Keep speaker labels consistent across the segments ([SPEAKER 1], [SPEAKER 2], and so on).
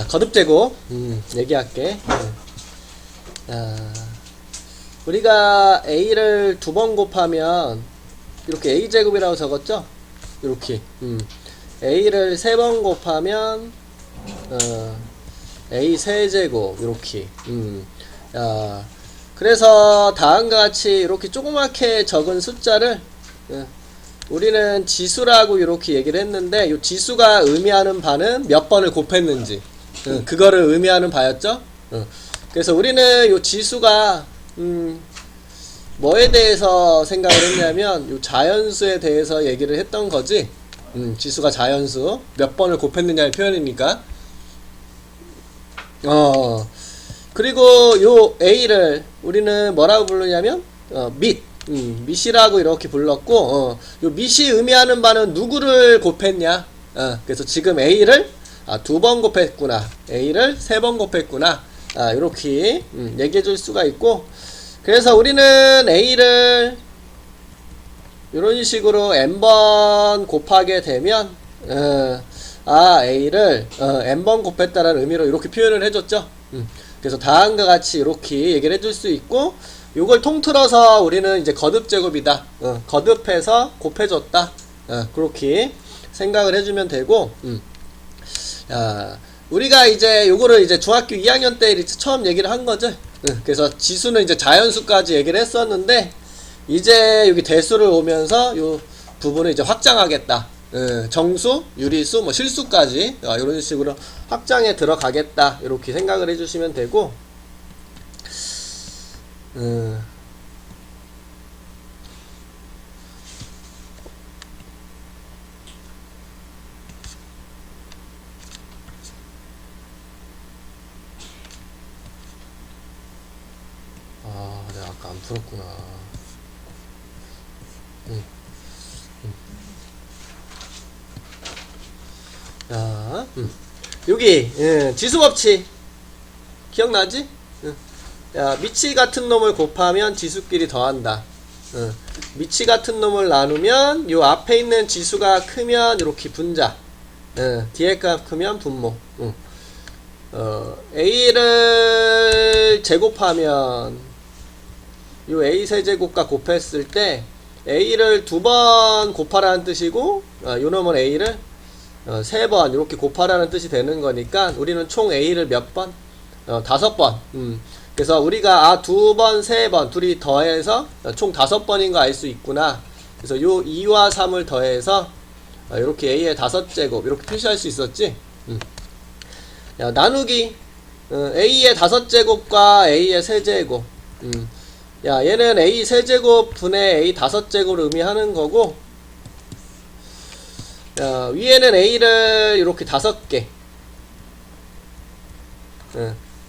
[SPEAKER 1] 거듭제곱 얘기할게. 우리가 a를 두 번 곱하면 이렇게 a제곱이라고 적었죠? 이렇게 a를 세 번 곱하면 a 세제곱 이렇게. 그래서 다음과 같이 이렇게 조그맣게 적은 숫자를 우리는 지수라고 이렇게 얘기를 했는데, 이 지수가 의미하는 바는 몇 번을 곱했는지 그거를 의미하는 바였죠. 그래서 우리는 이 지수가 뭐에 대해서 생각을 했냐면 이 자연수에 대해서 얘기를 했던 거지. 지수가 자연수 몇 번을 곱했느냐의 표현이니까. 그리고 요 a를 우리는 뭐라고 부르냐면 밑이라고 이렇게 불렀고, 요 밑이 의미하는 바는 누구를 곱했냐. 그래서 지금 a를 두 번 곱했구나, a를 세 번 곱했구나, 이렇게 얘기해 줄 수가 있고, 그래서 우리는 a를 이런 식으로 n번 곱하게 되면 a를 n번 곱했다라는 의미로 이렇게 표현을 해줬죠. 그래서 다음과 같이 이렇게 얘기를 해줄 수 있고, 요걸 통틀어서 우리는 이제 거듭제곱이다, 거듭해서 곱해줬다, 그렇게 생각을 해주면 되고, 우리가 이제 요거를 이제 중학교 2학년 때 처음 얘기를 한 거죠. 그래서 지수는 이제 자연수까지 얘기를 했었는데, 이제 여기 대수를 오면서 요 부분을 이제 확장하겠다. 정수, 유리수, 뭐 실수까지 이런 식으로 확장에 들어가겠다, 이렇게 생각을 해주시면 되고, 내가 아까 안 풀었구나. 자, 여기 지수법칙 기억나지? 미치 같은 놈을 곱하면 지수끼리 더한다. 미치 같은 놈을 나누면 요 앞에 있는 지수가 크면 이렇게 분자, 뒤에 값 크면 분모. a를 제곱하면 요 a 세제곱과 곱했을 때 a를 두 번 곱하라는 뜻이고, 요 놈은 a를 세 번 이렇게 곱하라는 뜻이 되는 거니까, 우리는 총 a를 몇 번? 5번. 그래서 우리가 두 번, 세 번 둘이 더해서 총 5번인 거 알 수 있구나. 그래서 요 2와 3을 더해서 이렇게 a의 5제곱 이렇게 표시할 수 있었지. 나누기 a의 5제곱과 a의 세제곱. 얘는 a 세제곱 분의 a 5제곱을 의미하는 거고, 위에는 a를 이렇게 5개,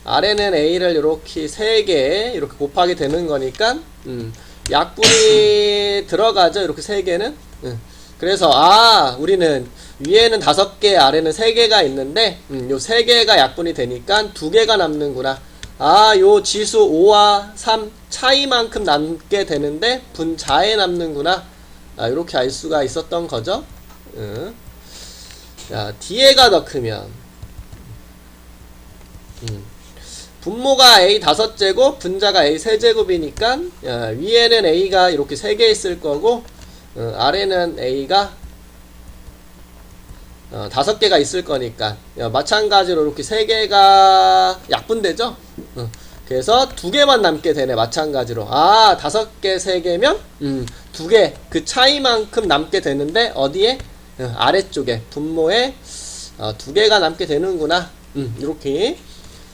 [SPEAKER 1] 아래는 a를 이렇게 3개 이렇게 곱하게 되는 거니까 약분이 들어가죠, 이렇게 3개는. 그래서 우리는 위에는 5개, 아래는 3개가 있는데, 요 3개가 약분이 되니까 2개가 남는구나. 요 지수 5와 3 차이만큼 남게 되는데 분자에 남는구나. 이렇게 알 수가 있었던 거죠. 뒤에가 더 크면 분모가 a 5제곱, 분자가 a 세제곱이니까 위에는 a가 이렇게 3개 있을 거고, 아래는 a가 5개가 있을 거니까 마찬가지로 이렇게 3개가 약분되죠. 그래서 2개만 남게 되네, 마찬가지로. 5개, 3개면 2개, 그 차이만큼 남게 되는데 어디에? 아래쪽에 분모에 2개가 남게 되는구나. 이렇게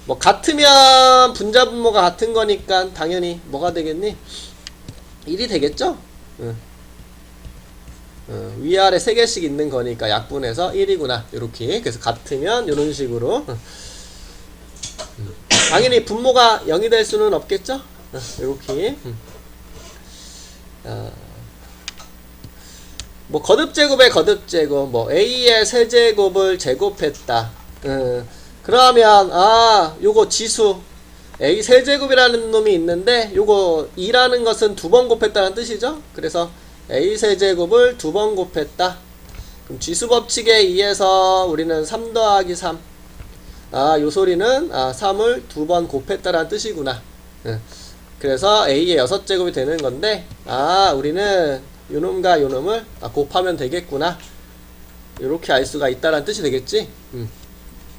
[SPEAKER 1] 뭐 같으면 분자 분모가 같은 거니까 당연히 뭐가 되겠니? 1이 되겠죠? 위아래 3개씩 있는 거니까 약분해서 1이구나. 이렇게. 그래서 같으면 이런 식으로. 당연히 분모가 0이 될 수는 없겠죠? 이렇게. 뭐 거듭제곱의 거듭제곱, 뭐 a의 세제곱을 제곱했다. 그러면 요거 지수 a 세제곱이라는 놈이 있는데, 요거 2라는 것은 2번 곱했다는 뜻이죠. 그래서 a 세제곱을 2번 곱했다. 그럼 지수법칙에 의해서 우리는 3 더하기 3, 요 소리는 3을 2번 곱했다라는 뜻이구나. 그래서 A의 6제곱이 되는 건데, 우리는 요놈과 요놈을 곱하면 되겠구나. 요렇게 알 수가 있다라는 뜻이 되겠지.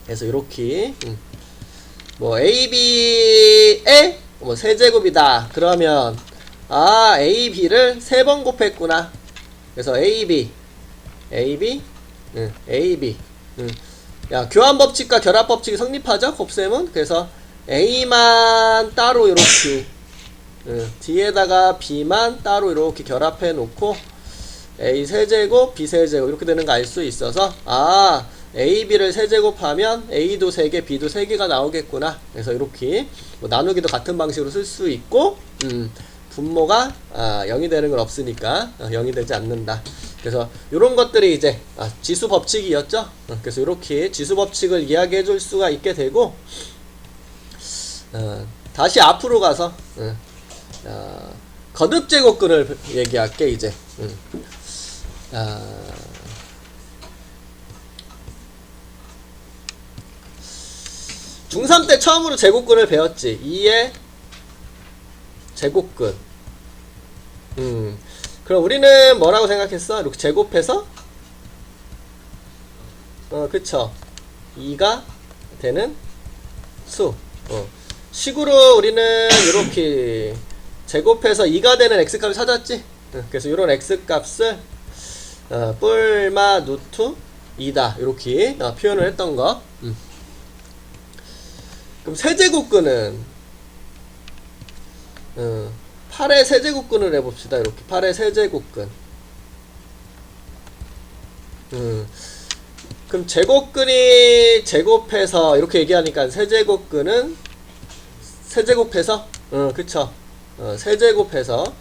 [SPEAKER 1] 그래서 요렇게 뭐 AB의 뭐 세제곱이다. 그러면 AB를 3번 곱했구나. 그래서 AB 야, 교환 법칙과 결합 법칙이 성립하죠? 곱셈은. 그래서 A만 따로 이렇게 뒤에다가 B만 따로 이렇게 결합해 놓고 A 세제곱, B 세제곱 이렇게 되는 거 알 수 있어서 A, B를 세제곱하면 A도 3개, B도 3개가 나오겠구나. 그래서 이렇게 뭐 나누기도 같은 방식으로 쓸 수 있고 분모가 0이 되는 건 없으니까 0이 되지 않는다. 그래서 이런 것들이 이제 지수 법칙이었죠. 그래서 이렇게 지수 법칙을 이야기해 줄 수가 있게 되고 다시 앞으로 가서 거듭 제곱근을 얘기할게 이제. 중3 때 처음으로 제곱근을 배웠지. 2의 제곱근. 그럼 우리는 뭐라고 생각했어? 이렇게 제곱해서 그쵸, 2가 되는 수. 식으로 우리는 이렇게 제곱해서 2가 되는 x값을 찾았지. 그래서 이런 x값을 뿔마 루트 2다 이렇게 표현을 했던 거. 그럼 세제곱근은 8의 세제곱근을 해봅시다. 이렇게 8의 세제곱근. 그럼 제곱근이 제곱해서 이렇게 얘기하니까 세제곱근은 세제곱해서 그쵸, 세제곱해서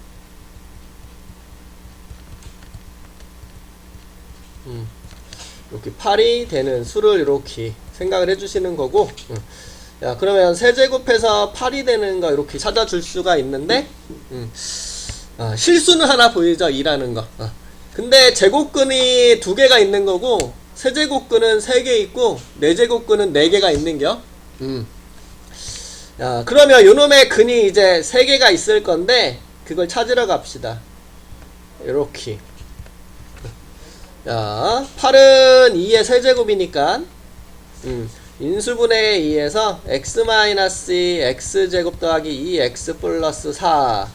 [SPEAKER 1] 이렇게 8이 되는 수를 이렇게 생각을 해주시는 거고. 야, 그러면 세제곱해서 8이 되는 거 이렇게 찾아줄 수가 있는데 실수는 하나 보이죠? 2라는 거. 근데 제곱근이 2개가 있는 거고 세제곱근은 3개 있고 네제곱근은 4개가 있는겨. 야, 그러면 요놈의 근이 이제 3개가 있을 건데 그걸 찾으러 갑시다. 요렇게. 야, 8은 2의 세제곱이니까 인수분해 2에서 x-2 x제곱 더하기 2x 플러스 4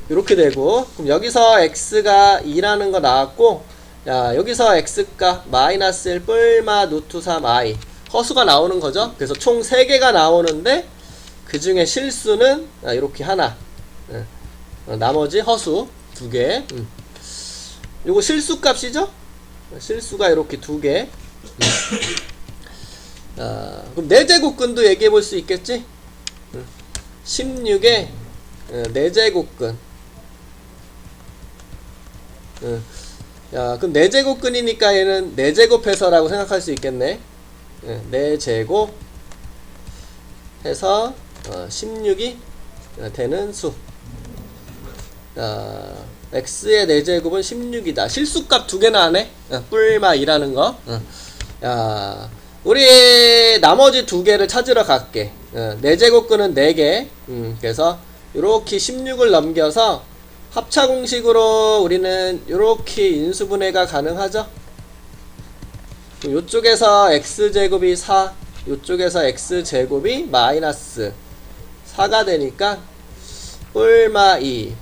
[SPEAKER 1] 이렇게 되고, 그럼 여기서 x가 2라는 거 나왔고, 야, 여기서 x가 마이너스 1 뿔마 루트 3i 허수가 나오는 거죠. 그래서 총 3개가 나오는데 그 중에 실수는 이렇게 하나, 나머지 허수 2개. 요거 실수값이죠. 실수가 이렇게 2개. 그럼 4제곱근도 얘기해 볼 수 있겠지? 16의 4제곱근. 야, 그럼 4제곱근이니까 얘는 4제곱해서라고 생각할 수 있겠네. 4제곱 해서 16이 되는 수. x의 4제곱은 16이다. 실수값 2개 나네. 뿔마 2라는 거. 야, 우리 나머지 2개를 찾으러 갈게. 4제곱근은 4개. 그래서 이렇게 16을 넘겨서 합차 공식으로 우리는 이렇게 인수분해가 가능하죠. 요쪽에서 x제곱이 4, 요쪽에서 x제곱이 마이너스 4가 되니까 뿔마 2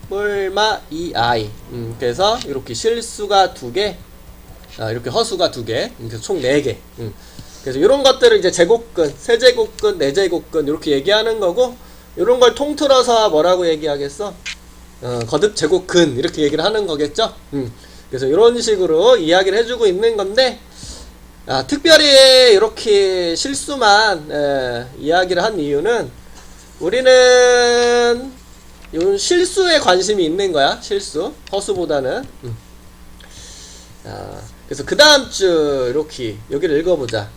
[SPEAKER 1] 뿔마 2i. 그래서 이렇게 실수가 2개, 이렇게 허수가 2개, 그래서 총 4개. 그래서 이런 것들을 이제 제곱근, 세제곱근, 네제곱근 이렇게 얘기하는 거고, 이런 걸 통틀어서 뭐라고 얘기하겠어? 거듭 제곱근 이렇게 얘기를 하는 거겠죠. 그래서 이런 식으로 이야기를 해주고 있는 건데, 특별히 이렇게 실수만 이야기를 한 이유는 우리는 이런 실수에 관심이 있는 거야. 실수, 허수보다는. 그래서 그 다음 주 이렇게 여기를 읽어보자.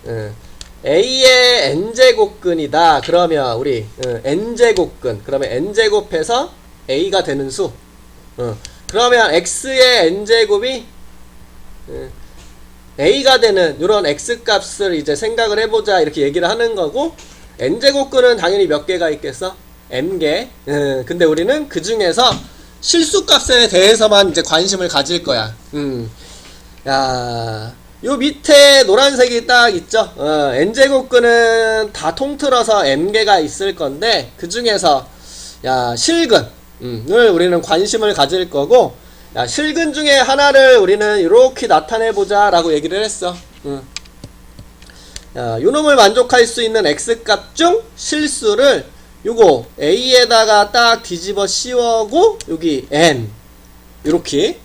[SPEAKER 1] A의 n제곱근이다. 그러면 우리 n제곱근, 그러면 n제곱해서 A가 되는 수. 그러면 X의 n제곱이 a가 되는 이런 x 값을 이제 생각을 해보자 이렇게 얘기를 하는 거고, n제곱근은 당연히 몇 개가 있겠어? m개. 근데 우리는 그 중에서 실수값에 대해서만 이제 관심을 가질 거야. 야, 요 밑에 노란색이 딱 있죠? n제곱근은 다 통틀어서 m개가 있을 건데, 그 중에서, 야, 실근, 을 우리는 관심을 가질 거고, 야, 실근 중에 하나를 우리는 이렇게 나타내보자 라고 얘기를 했어. 야, 요 놈을 만족할 수 있는 x값 중 실수를 요거 a에다가 딱 뒤집어 씌우고 여기 n 요렇게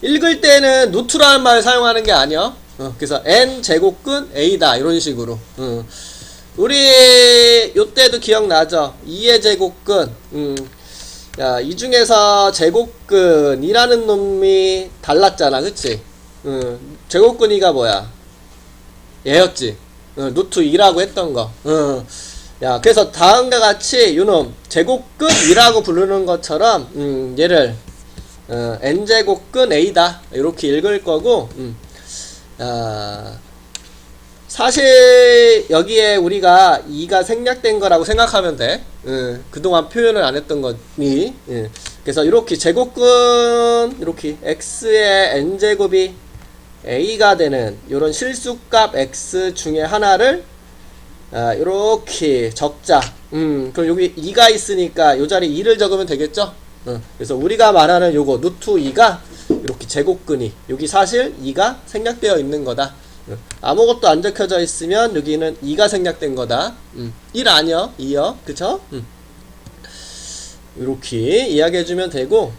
[SPEAKER 1] 읽을 때는 루트라는 말을 사용하는 게 아니야. 그래서 n 제곱근 a다 이런 식으로. 우리 요때도 기억나죠? 2의 제곱근. 야, 이 중에서 제곱근이라는 놈이 달랐잖아, 그치? 제곱근이가 뭐야? 얘였지. 루트 2라고 했던 거. 야, 그래서 다음과 같이 요놈 제곱근이라고 부르는 것처럼 얘를 n제곱근 a다 이렇게 읽을 거고, 야, 사실 여기에 우리가 2가 생략된 거라고 생각하면 돼. 그동안 표현을 안 했던 거니. 그래서 이렇게 제곱근 이렇게 x의 n제곱이 a가 되는 요런 실수값 x 중에 하나를 이렇게 적자. 그럼 여기 2가 있으니까 요 자리에 2를 적으면 되겠죠? 그래서 우리가 말하는 요거 루트 2가 이렇게 제곱근이 여기 사실 2가 생략되어 있는 거다. 아무것도 안 적혀져 있으면 여기는 2가 생략된 거다. 1 아니요, 2요, 그쵸? 이렇게 이야기해주면 되고,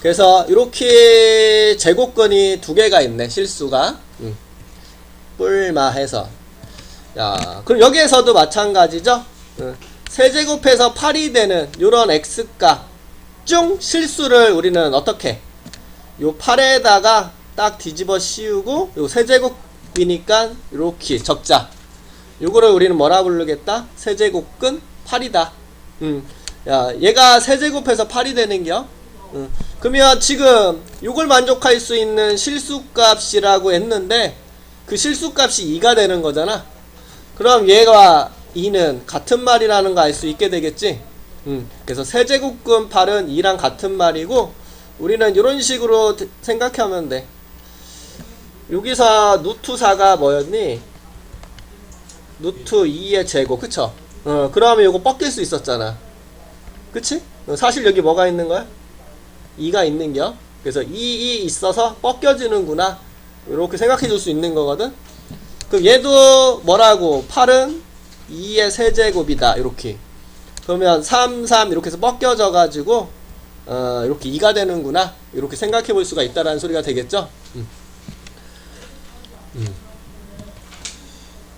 [SPEAKER 1] 그래서 이렇게 제곱근이 두 개가 있네, 실수가. 뿔마해서. 야, 그럼 여기에서도 마찬가지죠? 세제곱해서 8이 되는 요런 x값 중 실수를 우리는 어떻게? 요 8에다가 딱 뒤집어 씌우고 요 세제곱이니까 이렇게 적자. 요거를 우리는 뭐라 부르겠다? 세제곱근 8이다. 야, 얘가 세제곱해서 8이 되는겨? 그러면 지금 요걸 만족할 수 있는 실수값이라고 했는데 그 실수값이 2가 되는 거잖아. 그럼 얘가 2는 같은 말이라는 거 알 수 있게 되겠지? 그래서 세제곱근 8은 2랑 같은 말이고, 우리는 이런 식으로 생각하면 돼. 여기서 루트 4가 뭐였니? 루트 2의 제곱, 그쵸? 그러면 이거 뻗길 수 있었잖아. 그치? 사실 여기 뭐가 있는 거야? 2가 있는겨? 그래서 2이 있어서 뻗겨지는구나. 이렇게 생각해 줄 수 있는 거거든? 그럼 얘도 뭐라고? 8은 2의 세제곱이다. 이렇게. 그러면 3, 3 이렇게 해서 뻗겨져 가지고 이렇게 2가 되는구나. 이렇게 생각해 볼 수가 있다라는 소리가 되겠죠?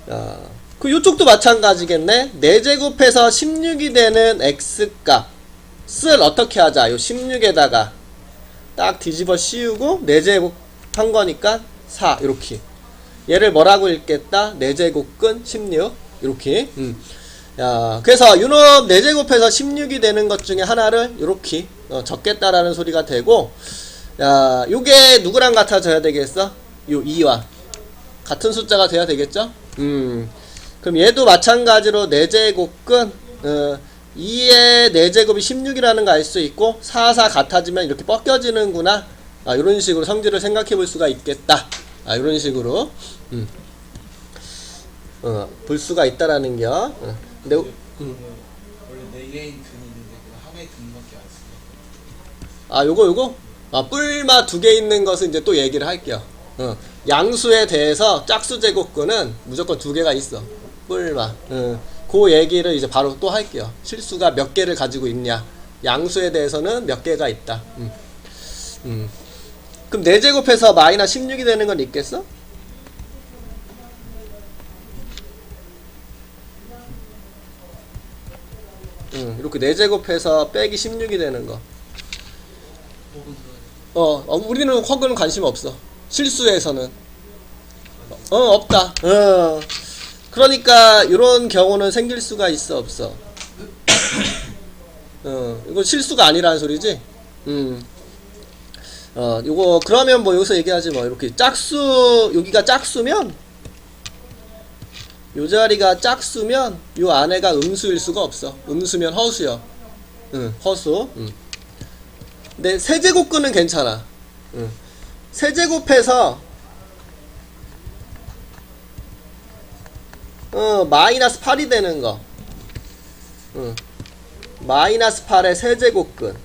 [SPEAKER 1] 자, 그 요쪽도 마찬가지겠네. 4제곱해서 16이 되는 x값을 어떻게 하자? 요 16에다가 딱 뒤집어 씌우고 4제곱 한 거니까 4 이렇게. 얘를 뭐라고 읽겠다? 4제곱근 16 이렇게. 야, 그래서 요놈 4제곱해서 16이 되는 것 중에 하나를 이렇게 적겠다라는 소리가 되고, 야, 요게 누구랑 같아져야 되겠어? 요 2와 같은 숫자가 돼야 되겠죠? 그럼 얘도 마찬가지로 4제곱근 2의 4제곱이 16이라는 거 알 수 있고, 4, 4 같아지면 이렇게 뻗겨지는구나. 아, 이런 식으로 성질을 생각해 볼 수가 있겠다. 아, 이런 식으로 볼 수가 있다라는 겨. 근데
[SPEAKER 2] 원래 4개인 근이 있는데 하나의 근밖에 안 쓰네.
[SPEAKER 1] 아, 요거 아, 뿔마 2개 있는 것은 이제 또 얘기를 할게요. 양수에 대해서 짝수 제곱근은 무조건 2개가 있어. 뿔마. 그 얘기를 이제 바로 또 할게요. 실수가 몇 개를 가지고 있냐. 양수에 대해서는 몇 개가 있다. 그럼 4제곱해서 마이너스 16이 되는 건 있겠어? 이렇게 4제곱해서 빼기 16이 되는 거. 우리는 허그는 관심 없어. 실수에서는. 없다. 그러니까 이런 경우는 생길 수가 있어, 없어? 이거 실수가 아니라는 소리지? 요거 그러면 뭐 여기서 얘기하지 뭐 이렇게 짝수 여기가 짝수면 요 자리가 짝수면 요 안에가 음수일 수가 없어. 음수면 허수요. 허수. 근데 세제곱근은 괜찮아. 세제곱해서 마이너스 8이 되는 거. 마이너스 8의 세제곱근.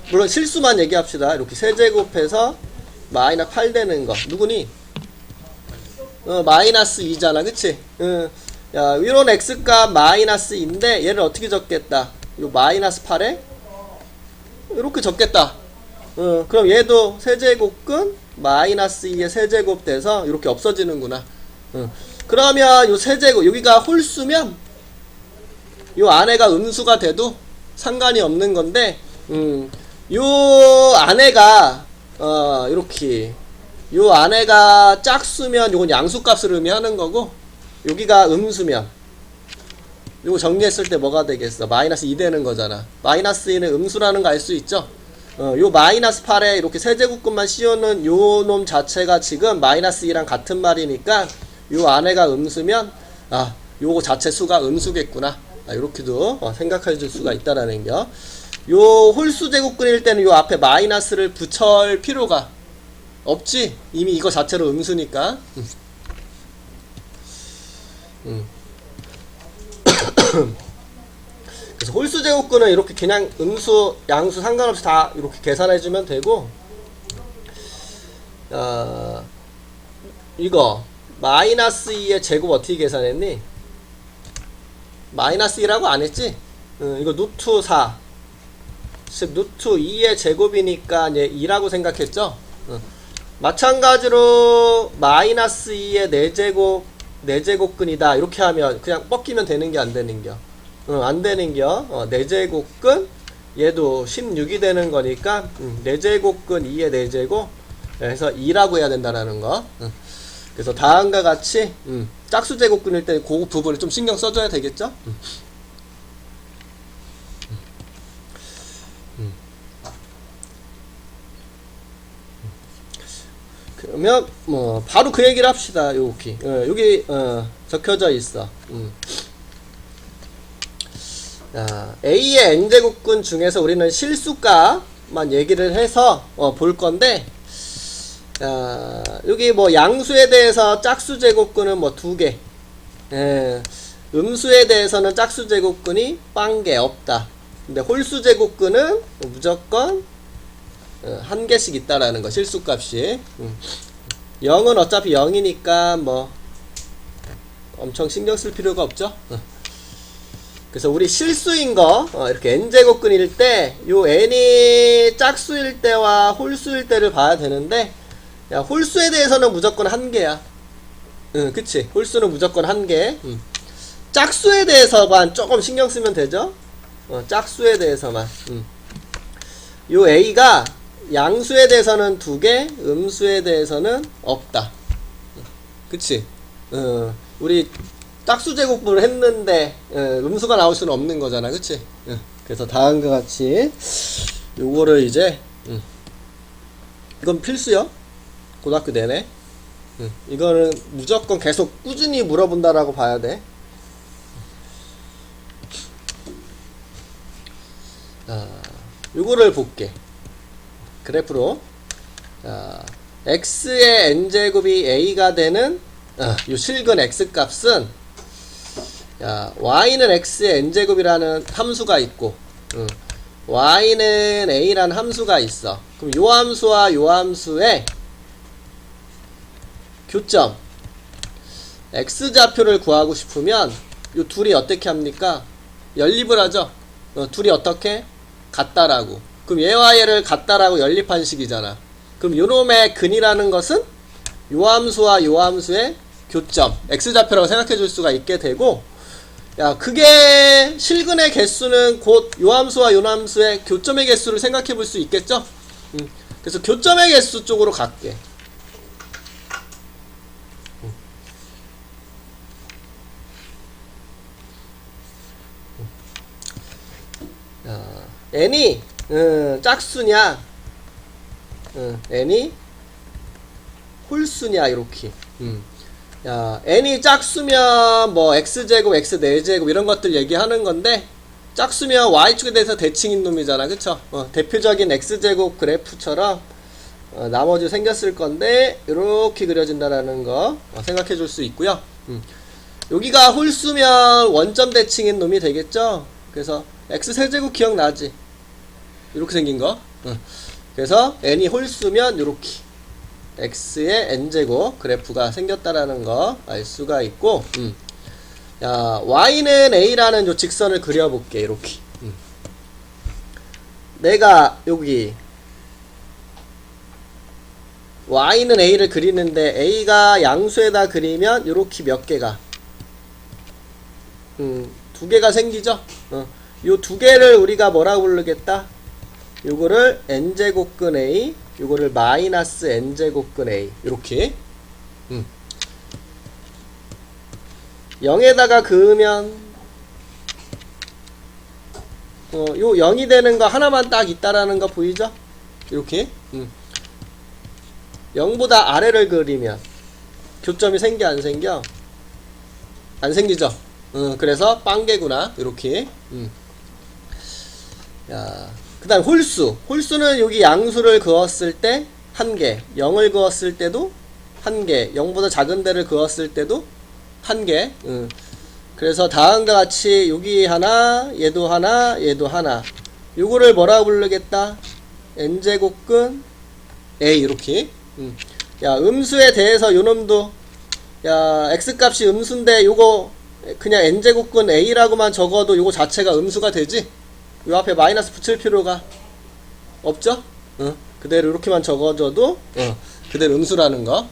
[SPEAKER 1] 물론 실수만 얘기합시다. 이렇게 세제곱해서 마이너스 8 되는 거. 누구니? 마이너스 2잖아. 그치? 야, 이런 x값 마이너스 2인데 얘를 어떻게 적겠다? 요 마이너스 8에 이렇게 적겠다. 그럼 얘도 세제곱근 마이너스 2의 세제곱 돼서 이렇게 없어지는구나. 그러면 요 세제곱 여기가 홀수면 요 안에가 음수가 돼도 상관이 없는 건데 요 안에가 이렇게 요 안에가 짝수면 요건 양수값을 의미하는 거고 여기가 음수면 요거 정리했을 때 뭐가 되겠어? 마이너스 2 되는 거잖아. 마이너스 2는 음수라는 거 알 수 있죠? 요 마이너스 8에 이렇게 세제곱근만 씌우는 요 놈 자체가 지금 마이너스 2랑 같은 말이니까 요 안에가 음수면 요거 자체 수가 음수겠구나. 요렇게도 생각해 줄 수가 있다라는 거. 요 홀수 제곱근일 때는 요 앞에 마이너스를 붙일 필요가 없지. 이미 이거 자체로 음수니까. 그래서 홀수 제곱근은 이렇게 그냥 음수, 양수 상관없이 다 이렇게 계산해주면 되고, 이거 마이너스 2의 제곱 어떻게 계산했니? 마이너스 2라고 안 했지? 이거 루트 4 즉 루트 2의 제곱이니까 이제 2라고 생각했죠? 마찬가지로 마이너스 2의 4제곱 4제곱근이다 이렇게 하면 그냥 뻗기면 되는 게 안 되는겨. 안 되는겨. 4제곱근 얘도 16이 되는 거니까 4제곱근 2의 4제곱 그래서 2라고 해야 된다라는 거. 그래서 다음과 같이 짝수 제곱근일 때 그 부분을 좀 신경 써줘야 되겠죠? 그러면 뭐 바로 그 얘기를 합시다. 여기 여기 적혀져 있어. A의 n제곱근 중에서 우리는 실수값만 얘기를 해서 볼 건데 여기 뭐 양수에 대해서 짝수 제곱근은 뭐 2개, 음수에 대해서는 짝수 제곱근이 0개 없다. 근데 홀수 제곱근은 무조건 1개씩 있다라는 거. 실수값이 0은 어차피 0이니까 뭐 엄청 신경 쓸 필요가 없죠. 그래서 우리 실수인 거 이렇게 n제곱근일 때 요 n이 짝수일 때와 홀수일 때를 봐야 되는데 야, 홀수에 대해서는 무조건 1개야. 그치? 홀수는 무조건 1개. 짝수에 대해서만 조금 신경 쓰면 되죠? 짝수에 대해서만. 요 A가 양수에 대해서는 2개, 음수에 대해서는 없다. 그치? 우리 짝수 제곱분을 했는데, 음수가 나올 수는 없는 거잖아. 그치? 그래서 다음과 같이, 요거를 이제, 이건 필수요. 고등학교 내내. 이거는 무조건 계속 꾸준히 물어본다라고 봐야 돼. 요거를 볼게. 그래프로. x의 n제곱이 a가 되는 요 실근 x값은 y는 x의 n제곱이라는 함수가 있고 y는 a라는 함수가 있어. 그럼 요 함수와 요 함수의 교점 x좌표를 구하고 싶으면 요 둘이 어떻게 합니까? 연립을 하죠. 둘이 어떻게? 같다라고. 그럼 얘와 얘를 같다라고 연립한 식이잖아. 그럼 요놈의 근이라는 것은 요 함수와 요 함수의 교점 x좌표라고 생각해 줄 수가 있게 되고, 야 그게 실근의 개수는 곧 요 함수와 요 함수의 교점의 개수를 생각해 볼 수 있겠죠? 그래서 교점의 개수 쪽으로 갈게. n이 짝수냐, n이 홀수냐, 이렇게. 야, n이 짝수면 뭐 x제곱, x 4제곱 이런 것들 얘기하는 건데, 짝수면 y축에 대해서 대칭인 놈이잖아, 그쵸? 대표적인 x제곱 그래프처럼 나머지 생겼을 건데 이렇게 그려진다라는 거 생각해 줄 수 있고요. 여기가 홀수면 원점 대칭인 놈이 되겠죠? 그래서 x세제곱 기억나지? 이렇게 생긴 거. 그래서 n이 홀수면 이렇게 x의 n제곱 그래프가 생겼다라는 거 알 수가 있고, 야, y는 a라는 요 직선을 그려볼게. 이렇게. 내가 여기 y는 a를 그리는데 a가 양수에다 그리면 요렇게 몇 개가 2개가 생기죠. 요 2개를 우리가 뭐라고 부르겠다? 요거를 n제곱근 a, 요거를 마이너스 n제곱근 a, 요렇게 0에다가 그으면 요 0이 되는 거 하나만 딱 있다라는 거 보이죠? 이렇게 0보다 아래를 그리면 교점이 생겨 안 생겨? 안 생기죠? 그래서 빵개구나. 이렇게. 야, 그 다음 홀수는 여기 양수를 그었을 때 1개, 0을 그었을 때도 1개, 0보다 작은 데를 그었을 때도 1개. 그래서 다음과 같이 여기 하나, 얘도 하나, 얘도 하나. 요거를 뭐라고 부르겠다? n제곱근 a, 이렇게. 야, 음수에 대해서 요놈도, 야, x값이 음수인데 요거 그냥 n제곱근 a라고만 적어도 요거 자체가 음수가 되지? 요 앞에 마이너스 붙일 필요가 없죠? 그대로 이렇게만 적어줘도 그대로 음수라는 거.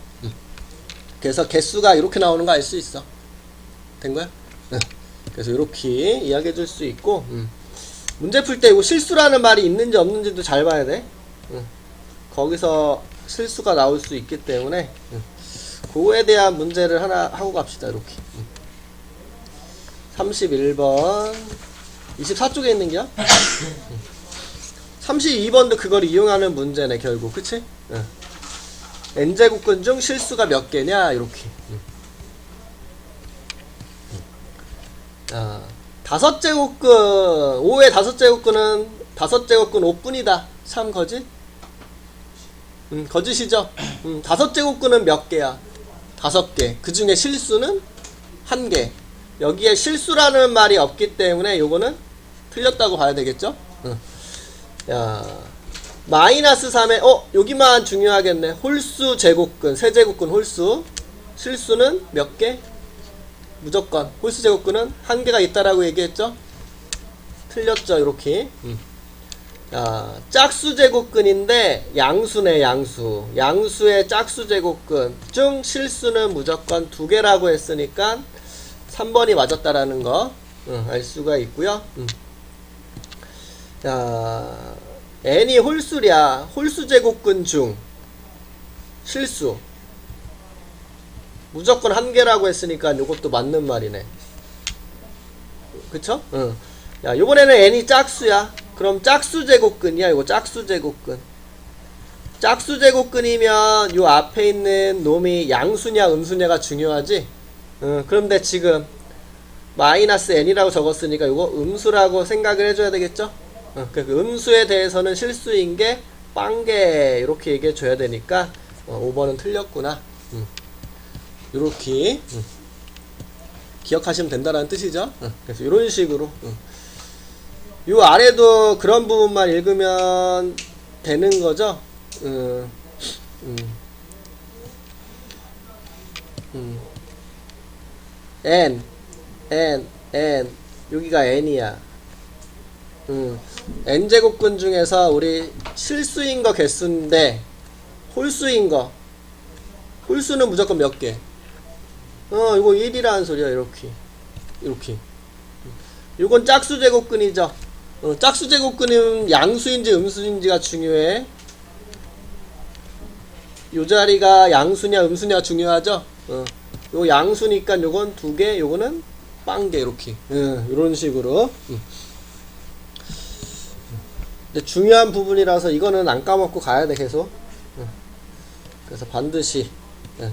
[SPEAKER 1] 그래서 개수가 이렇게 나오는 거 알 수 있어. 된 거야? 그래서 이렇게 이야기해 줄 수 있고, 문제 풀 때 이거 실수라는 말이 있는지 없는지도 잘 봐야 돼. 거기서 실수가 나올 수 있기 때문에 그거에 대한 문제를 하나 하고 갑시다. 이렇게 31번 24쪽에 있는겨? 32번도 그걸 이용하는 문제네 결국. 그치? n제곱근 중 실수가 몇 개냐 이렇게. 아, 5제곱근 5의 5제곱근은 5제곱근 5뿐이다. 참 거짓? 거짓이죠? 5제곱근은 몇 개야? 5개. 그 중에 실수는 1개. 여기에 실수라는 말이 없기 때문에 요거는 틀렸다고 봐야 되겠죠? 야, 마이너스 3에 여기만 중요하겠네. 홀수 제곱근, 세제곱근 홀수. 실수는 몇 개? 무조건 홀수 제곱근은 1개가 있다라고 얘기했죠? 틀렸죠? 이렇게. 자, 짝수 제곱근인데 양수네. 양수의 짝수 제곱근 중 실수는 무조건 2개라고 했으니까 3번이 맞았다라는 거 알 수가 있고요. 자, n이 홀수랴. 홀수 제곱근 중 실수 무조건 1개라고 했으니까 요것도 맞는 말이네. 그쵸? 야, 요번에는 n이 짝수야. 그럼 짝수 제곱근이야. 이거 짝수 제곱근. 짝수 제곱근이면 요 앞에 있는 놈이 양수냐 음수냐가 중요하지. 그런데 지금 마이너스 n이라고 적었으니까 요거 음수라고 생각을 해줘야 되겠죠? 그 음수에 대해서는 실수인 게 빵개 이렇게 얘기해 줘야 되니까 5번은 틀렸구나. 요렇게 기억하시면 된다는 뜻이죠. 그래서 이런 식으로 요 아래도 그런 부분만 읽으면 되는 거죠. n 여기가 n이야. n제곱근 중에서 우리 실수인 거 개수인데 홀수인 거 홀수는 무조건 몇 개? 이거 1이라는 소리야. 이렇게 요건 짝수 제곱근이죠. 짝수 제곱근은 양수인지 음수인지가 중요해. 요 자리가 양수냐 음수냐 중요하죠. 요 양수니까 요건 2개, 요거는 빵개. 이렇게 요런 식으로 근데 중요한 부분이라서 이거는 안 까먹고 가야 돼 계속. 그래서 반드시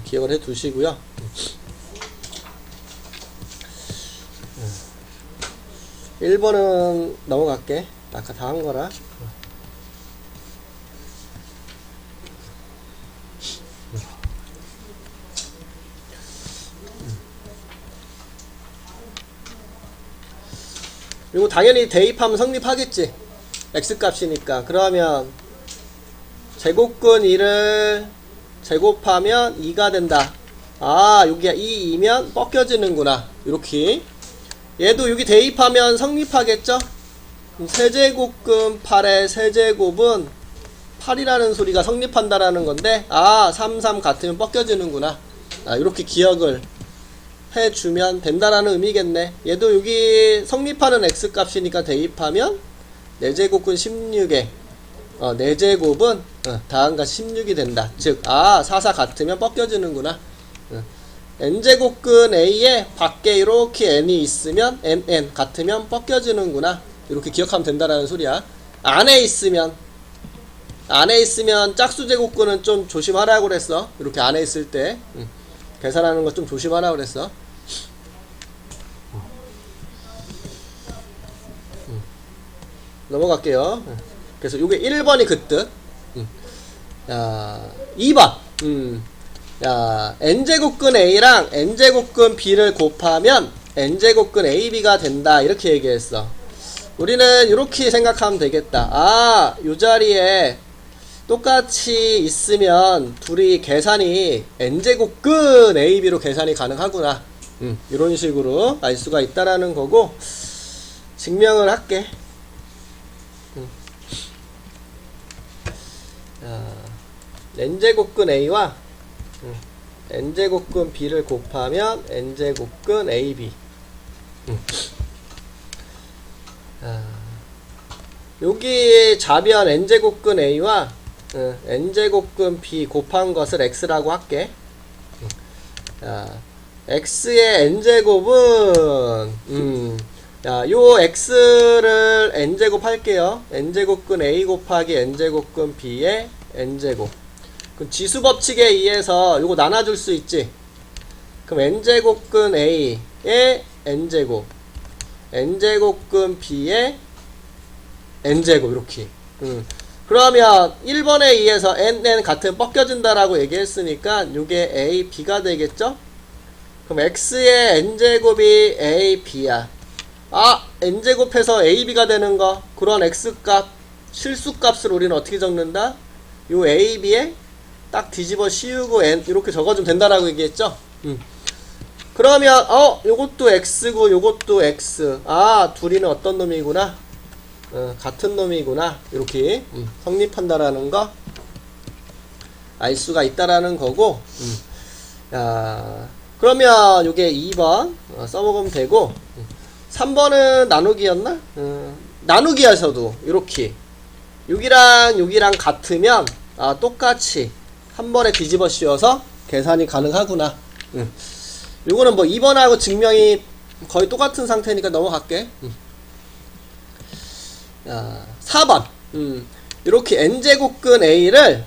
[SPEAKER 1] 기억을 해 두시고요. 1번은 넘어갈게. 아까 다 한 거라. 그리고 당연히 대입하면 성립하겠지. x값이니까. 그러면 제곱근 2를 제곱하면 2가 된다. 아, 여기가 2이면 벗겨지는구나. 이렇게. 얘도 여기 대입하면 성립하겠죠? 세제곱근 8의 세제곱은 8이라는 소리가 성립한다라는 건데, 아, 3, 3 같으면 벗겨지는구나. 아, 이렇게 기억을 해주면 된다라는 의미겠네. 얘도 여기 성립하는 x값이니까 대입하면 4제곱근 16에 4제곱은 다음과 16이 된다. 즉, 아, 4, 4 같으면 벗겨지는구나. n제곱근 a에 밖에 이렇게 n이 있으면 nn 같으면 벗겨지는구나. 이렇게 기억하면 된다라는 소리야. 안에 있으면 짝수제곱근은 좀 조심하라고 그랬어. 이렇게 안에 있을 때 계산하는 거 좀 조심하라고 그랬어. 넘어갈게요. 그래서 요게 1번이 그 뜻. 야, 2번. 야, n제곱근 a랑 n제곱근 b를 곱하면 n제곱근 ab가 된다. 이렇게 얘기했어. 우리는 이렇게 생각하면 되겠다. 아, 요 자리에 똑같이 있으면 둘이 계산이 n제곱근 ab로 계산이 가능하구나. 이런 식으로 알 수가 있다라는 거고, 증명을 할게. n제곱근 a와 n제곱근 b를 곱하면 n제곱근 ab. 여기 좌변 n제곱근 a와 n제곱근 b 곱한 것을 x라고 할게. x의 n제곱은 요 x를 n제곱 할게요. n제곱근 a 곱하기 n제곱근 b의 n제곱. 그럼 지수법칙에 의해서 요거 나눠줄 수 있지. 그럼 n제곱근 a의 n제곱, n제곱근 b의 n제곱. 이렇게. 그러면 1번에 의해서 nn 같은 벗겨진다라고 얘기했으니까 요게 a, b가 되겠죠? 그럼 x의 n제곱이 a, b야. 아, n제곱해서 ab가 되는 거. 그런 x값, 실수값을 우리는 어떻게 적는다? 요 a, b에 딱 뒤집어 씌우고 n 이렇게 적어주면 된다라고 얘기했죠? 그러면 요것도 x고 요것도 x. 아, 둘이는 어떤 놈이구나? 같은 놈이구나. 이렇게 성립한다라는 거 알 수가 있다라는 거고. 야, 그러면 요게 2번 써먹으면 되고, 3번은 나누기였나? 나누기에서도 이렇게 여기랑 같으면 똑같이 한 번에 뒤집어 씌워서 계산이 가능하구나. 요거는 뭐 2번하고 증명이 거의 똑같은 상태니까 넘어갈게. 4번. 이렇게 n제곱근 a를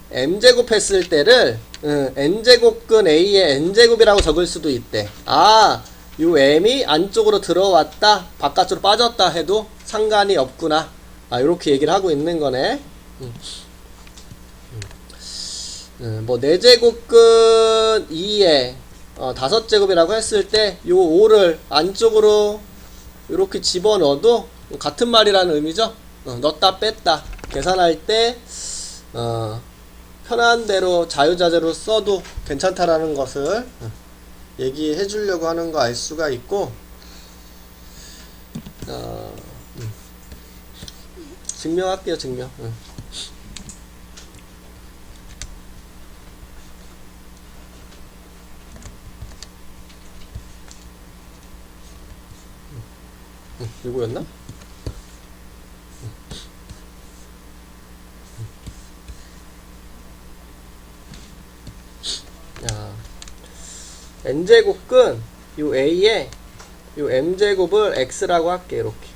[SPEAKER 1] m제곱 했을 때를 n제곱근 a의 n제곱이라고 적을 수도 있대. 아, 요 m이 안쪽으로 들어왔다, 바깥으로 빠졌다 해도 상관이 없구나. 아, 요렇게 얘기를 하고 있는 거네. 뭐 4제곱근 2에 5제곱이라고 했을 때 요 5를 안쪽으로 이렇게 집어넣어도 같은 말이라는 의미죠. 넣었다 뺐다 계산할 때 편한 대로 자유자재로 써도 괜찮다라는 것을 얘기해 주려고 하는 거 알 수가 있고, 증명할게요. 증명. 이거였나? 야, n제곱은 요 a에 요 m제곱을 x라고 할게. 이렇게.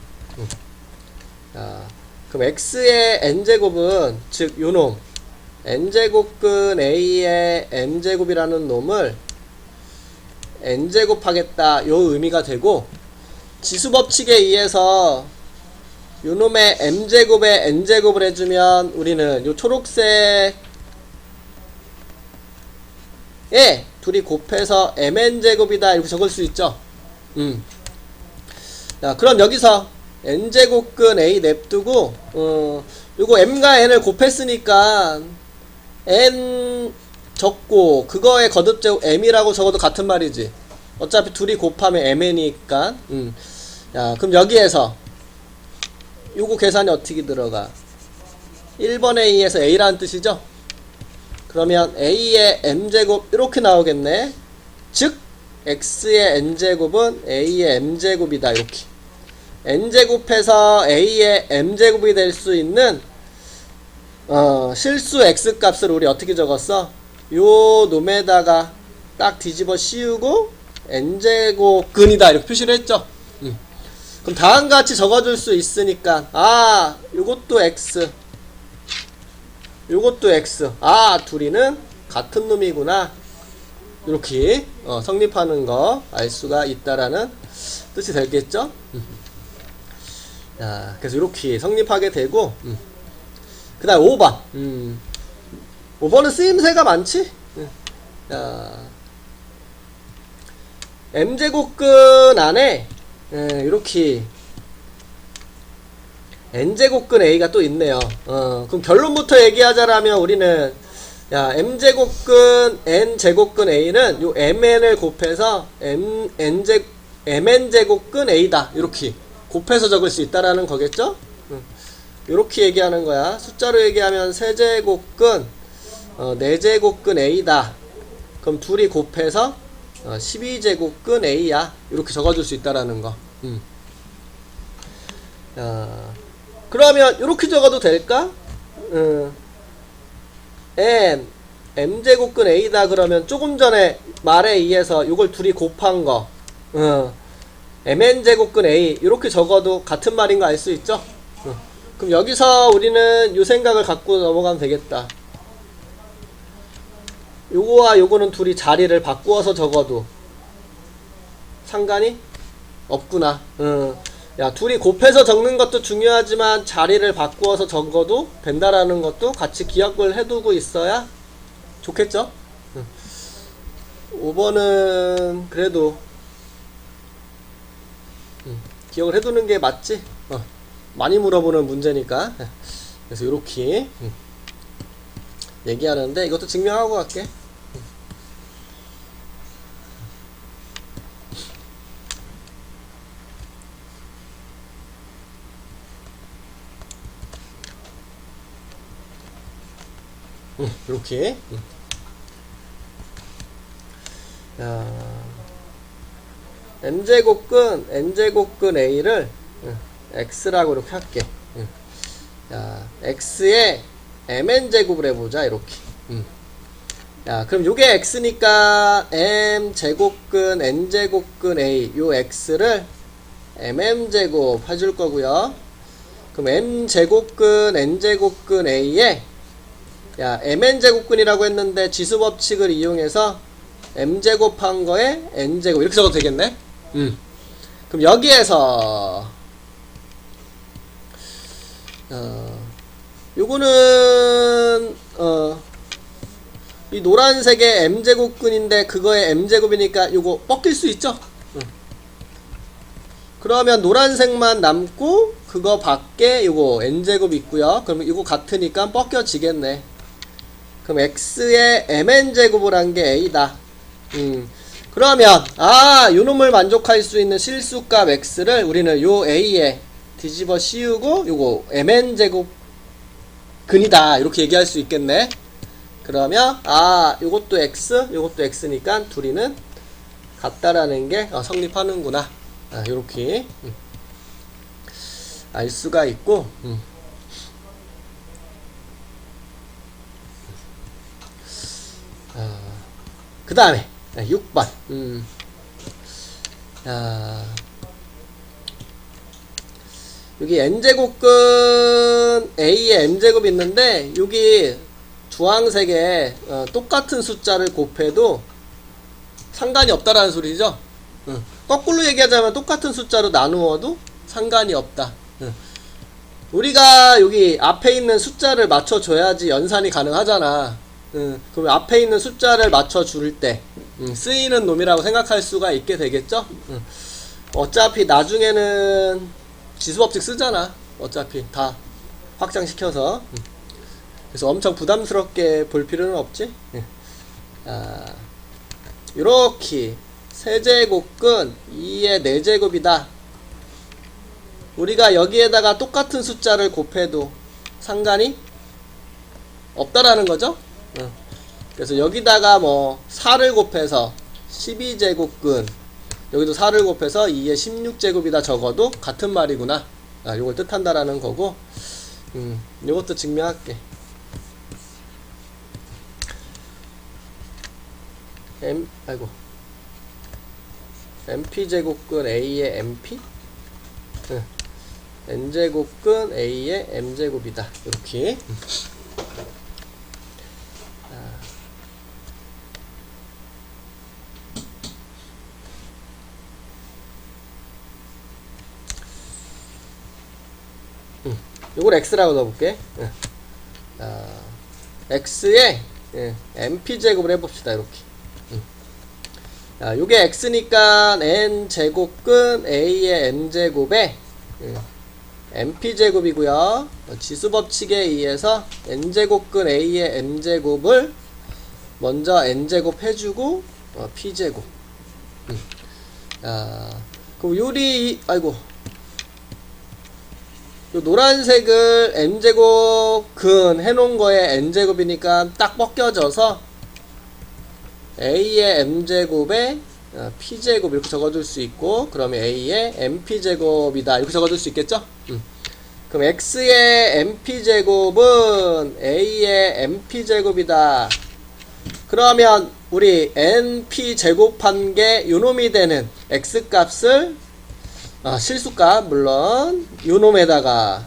[SPEAKER 1] 자, 그럼 x의 n제곱은 즉 요놈 n제곱근 a의 m제곱이라는 놈을 n제곱 하겠다 요 의미가 되고, 지수법칙에 의해서 요놈의 m제곱에 n제곱을 해주면 우리는 요 초록색에 둘이 곱해서 mn제곱이다 이렇게 적을 수 있죠. 자, 그럼 여기서 n제곱근 a 냅두고 요거 m과 n을 곱했으니까 n 적고 그거의 거듭제곱 m이라고 적어도 같은 말이지. 어차피 둘이 곱하면 mn이니까. 야, 그럼 여기에서 요거 계산이 어떻게 들어가? 1번 a에서 a라는 뜻이죠? 그러면 a의 m제곱 이렇게 나오겠네. 즉 x의 n제곱은 a의 m제곱이다 이렇게. n제곱해서 a의 m제곱이 될 수 있는 실수 x값을 우리 어떻게 적었어? 요 놈에다가 딱 뒤집어 씌우고 n제곱근이다 이렇게 표시를 했죠. 그럼 다음과 같이 적어줄 수 있으니까 요것도 x 요것도 x, 둘이는 같은 놈이구나 이렇게 성립하는 거 알 수가 있다라는 뜻이 되겠죠. 자, 그래서 이렇게 성립하게 되고, 그 다음 5번 5번은 쓰임새가 많지. 자, m제곱근 안에 이렇게 n제곱근 a가 또 있네요. 그럼 결론부터 얘기하자라면 우리는 m제곱근 n제곱근 a는 요 mn을 곱해서 mn제곱근 a다 이렇게 곱해서 적을 수 있다라는 거겠죠? 요렇게 얘기하는 거야. 숫자로 얘기하면 세제곱근 4제곱근 a다. 그럼 둘이 곱해서 12제곱근 a야. 이렇게 적어줄 수 있다라는 거. 그러면 이렇게 적어도 될까? m제곱근 a다 그러면 조금 전에 말에 의해서 이걸 둘이 곱한 거 mn제곱근 a 이렇게 적어도 같은 말인 거 알 수 있죠? 그럼 여기서 우리는 이 생각을 갖고 넘어가면 되겠다. 요거와 요거는 둘이 자리를 바꾸어서 적어도 상관이 없구나. 야, 둘이 곱해서 적는 것도 중요하지만 자리를 바꾸어서 적어도 된다라는 것도 같이 기억을 해두고 있어야 좋겠죠? 5번은 그래도 기억을 해두는 게 맞지? 많이 물어보는 문제니까. 그래서 이렇게 얘기하는데 이것도 증명하고 갈게. 이렇게. 자, n제곱근 a를 x라고 이렇게 할게. 자, x의 mn제곱을 해보자 이렇게. 야, 그럼 요게 x니까 m제곱근 n제곱근 a 요 x를 mm제곱 해줄 거고요. 그럼 m제곱근 n제곱근 a에 mn제곱근이라고 했는데 지수법칙을 이용해서 m제곱 한 거에 n제곱 이렇게 적어도 되겠네. 그럼 여기에서 요거는 이 노란색의 m제곱근인데 그거의 m제곱이니까 요거 꺾일 수 있죠. 그러면 노란색만 남고 그거 밖에 요거 n제곱 있고요. 그러면 이거 같으니까 꺾여지겠네. 그럼 x의 mn제곱을 한 게 a다. 그러면 요놈을 만족할 수 있는 실수값 x를 우리는 요 a에 뒤집어 씌우고 요거 mn제곱 근이다 이렇게 얘기할 수 있겠네. 그러면 요것도 x 요것도 x니까 둘이는 같다라는 게 성립하는구나. 요렇게 알 수가 있고. 그 다음에 6번 여기 n제곱근 a의 m제곱이 있는데 여기 주황색에 똑같은 숫자를 곱해도 상관이 없다라는 소리죠. 거꾸로 얘기하자면 똑같은 숫자로 나누어도 상관이 없다. 우리가 여기 앞에 있는 숫자를 맞춰줘야지 연산이 가능하잖아. 그럼 앞에 있는 숫자를 맞춰줄 때 쓰이는 놈이라고 생각할 수가 있게 되겠죠. 어차피 나중에는 지수법칙 쓰잖아. 어차피 다 확장시켜서. 그래서 엄청 부담스럽게 볼 필요는 없지. 요렇게 세제곱근 2의 4제곱이다. 우리가 여기에다가 똑같은 숫자를 곱해도 상관이 없다라는 거죠. 그래서 여기다가 뭐 4를 곱해서 12제곱근, 여기도 4를 곱해서 2의 16제곱이다 적어도 같은 말이구나. 요걸 뜻한다라는 거고, 요것도 증명할게. mp제곱근 a의 mp? n제곱근 a의 m제곱이다. 이렇게. 요걸 x라고 넣어볼게. x에 mp제곱을 해봅시다. 이렇게. 요게 x니까 n제곱근 a의 m제곱에 mp제곱이고요. 지수법칙에 의해서 n제곱근 a의 m제곱을 먼저 n제곱 해주고 p제곱. 그럼 요리 요 노란색을 n제곱 근 해놓은 거에 n제곱이니까 딱 벗겨져서 a의 m제곱에 p제곱 이렇게 적어줄 수 있고, 그러면 a의 mp제곱이다 이렇게 적어줄 수 있겠죠? 그럼 x의 mp제곱은 a의 mp제곱이다. 그러면 우리 np제곱한 게 요놈이 되는 x값을 실수값 물론 요놈에다가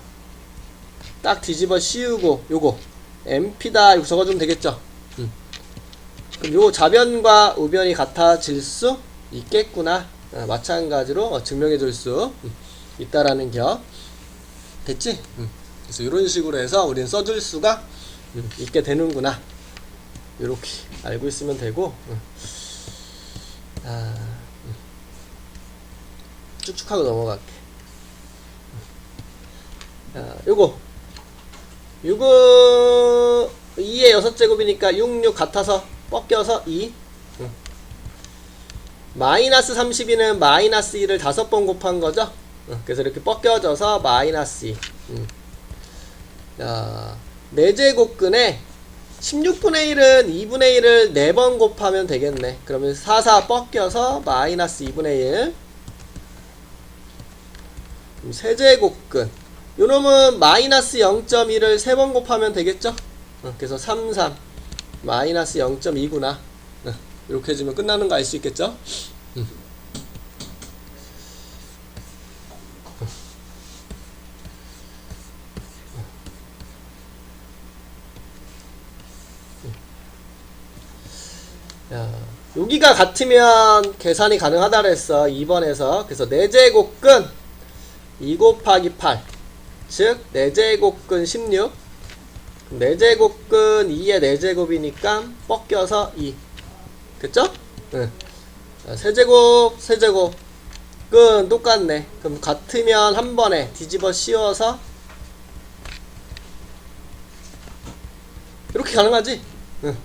[SPEAKER 1] 딱 뒤집어 씌우고 요거 np다 이렇게 적어주면 되겠죠? 그럼 요 좌변과 우변이 같아질 수 있겠구나. 마찬가지로 증명해 줄 수 있다라는 겨. 됐지? 그래서 이런 식으로 해서 우리는 써줄 수가 있게 되는구나. 요렇게 알고 있으면 되고. 쭉쭉 하고 넘어갈게. 요거 2의 6제곱이니까 6, 6 같아서 뻗겨서 2. 마이너스 32는 마이너스 2를 5번 곱한 거죠. 그래서 이렇게 뻗겨져서 마이너스 2. 4제곱근에 16분의 1은 2분의 1을 4번 곱하면 되겠네. 그러면 4, 4 뻗겨서 마이너스 2분의 1. 세제곱근. 요놈은 마이너스 0.1을 3번 곱하면 되겠죠? 그래서 3, 3. 마이너스 0.2구나. 이렇게 해주면 끝나는 거 알 수 있겠죠? 여기가 같으면 계산이 가능하다 그랬어. 2번에서. 그래서 4제곱근 2 곱하기 8. 즉 4제곱근 16. 4제곱근 2의 4제곱이니까 뻗겨서 2. 됐죠? 응. 세제곱 근 똑같네. 그럼 같으면 한 번에 뒤집어 씌워서 이렇게 가능하지? 응.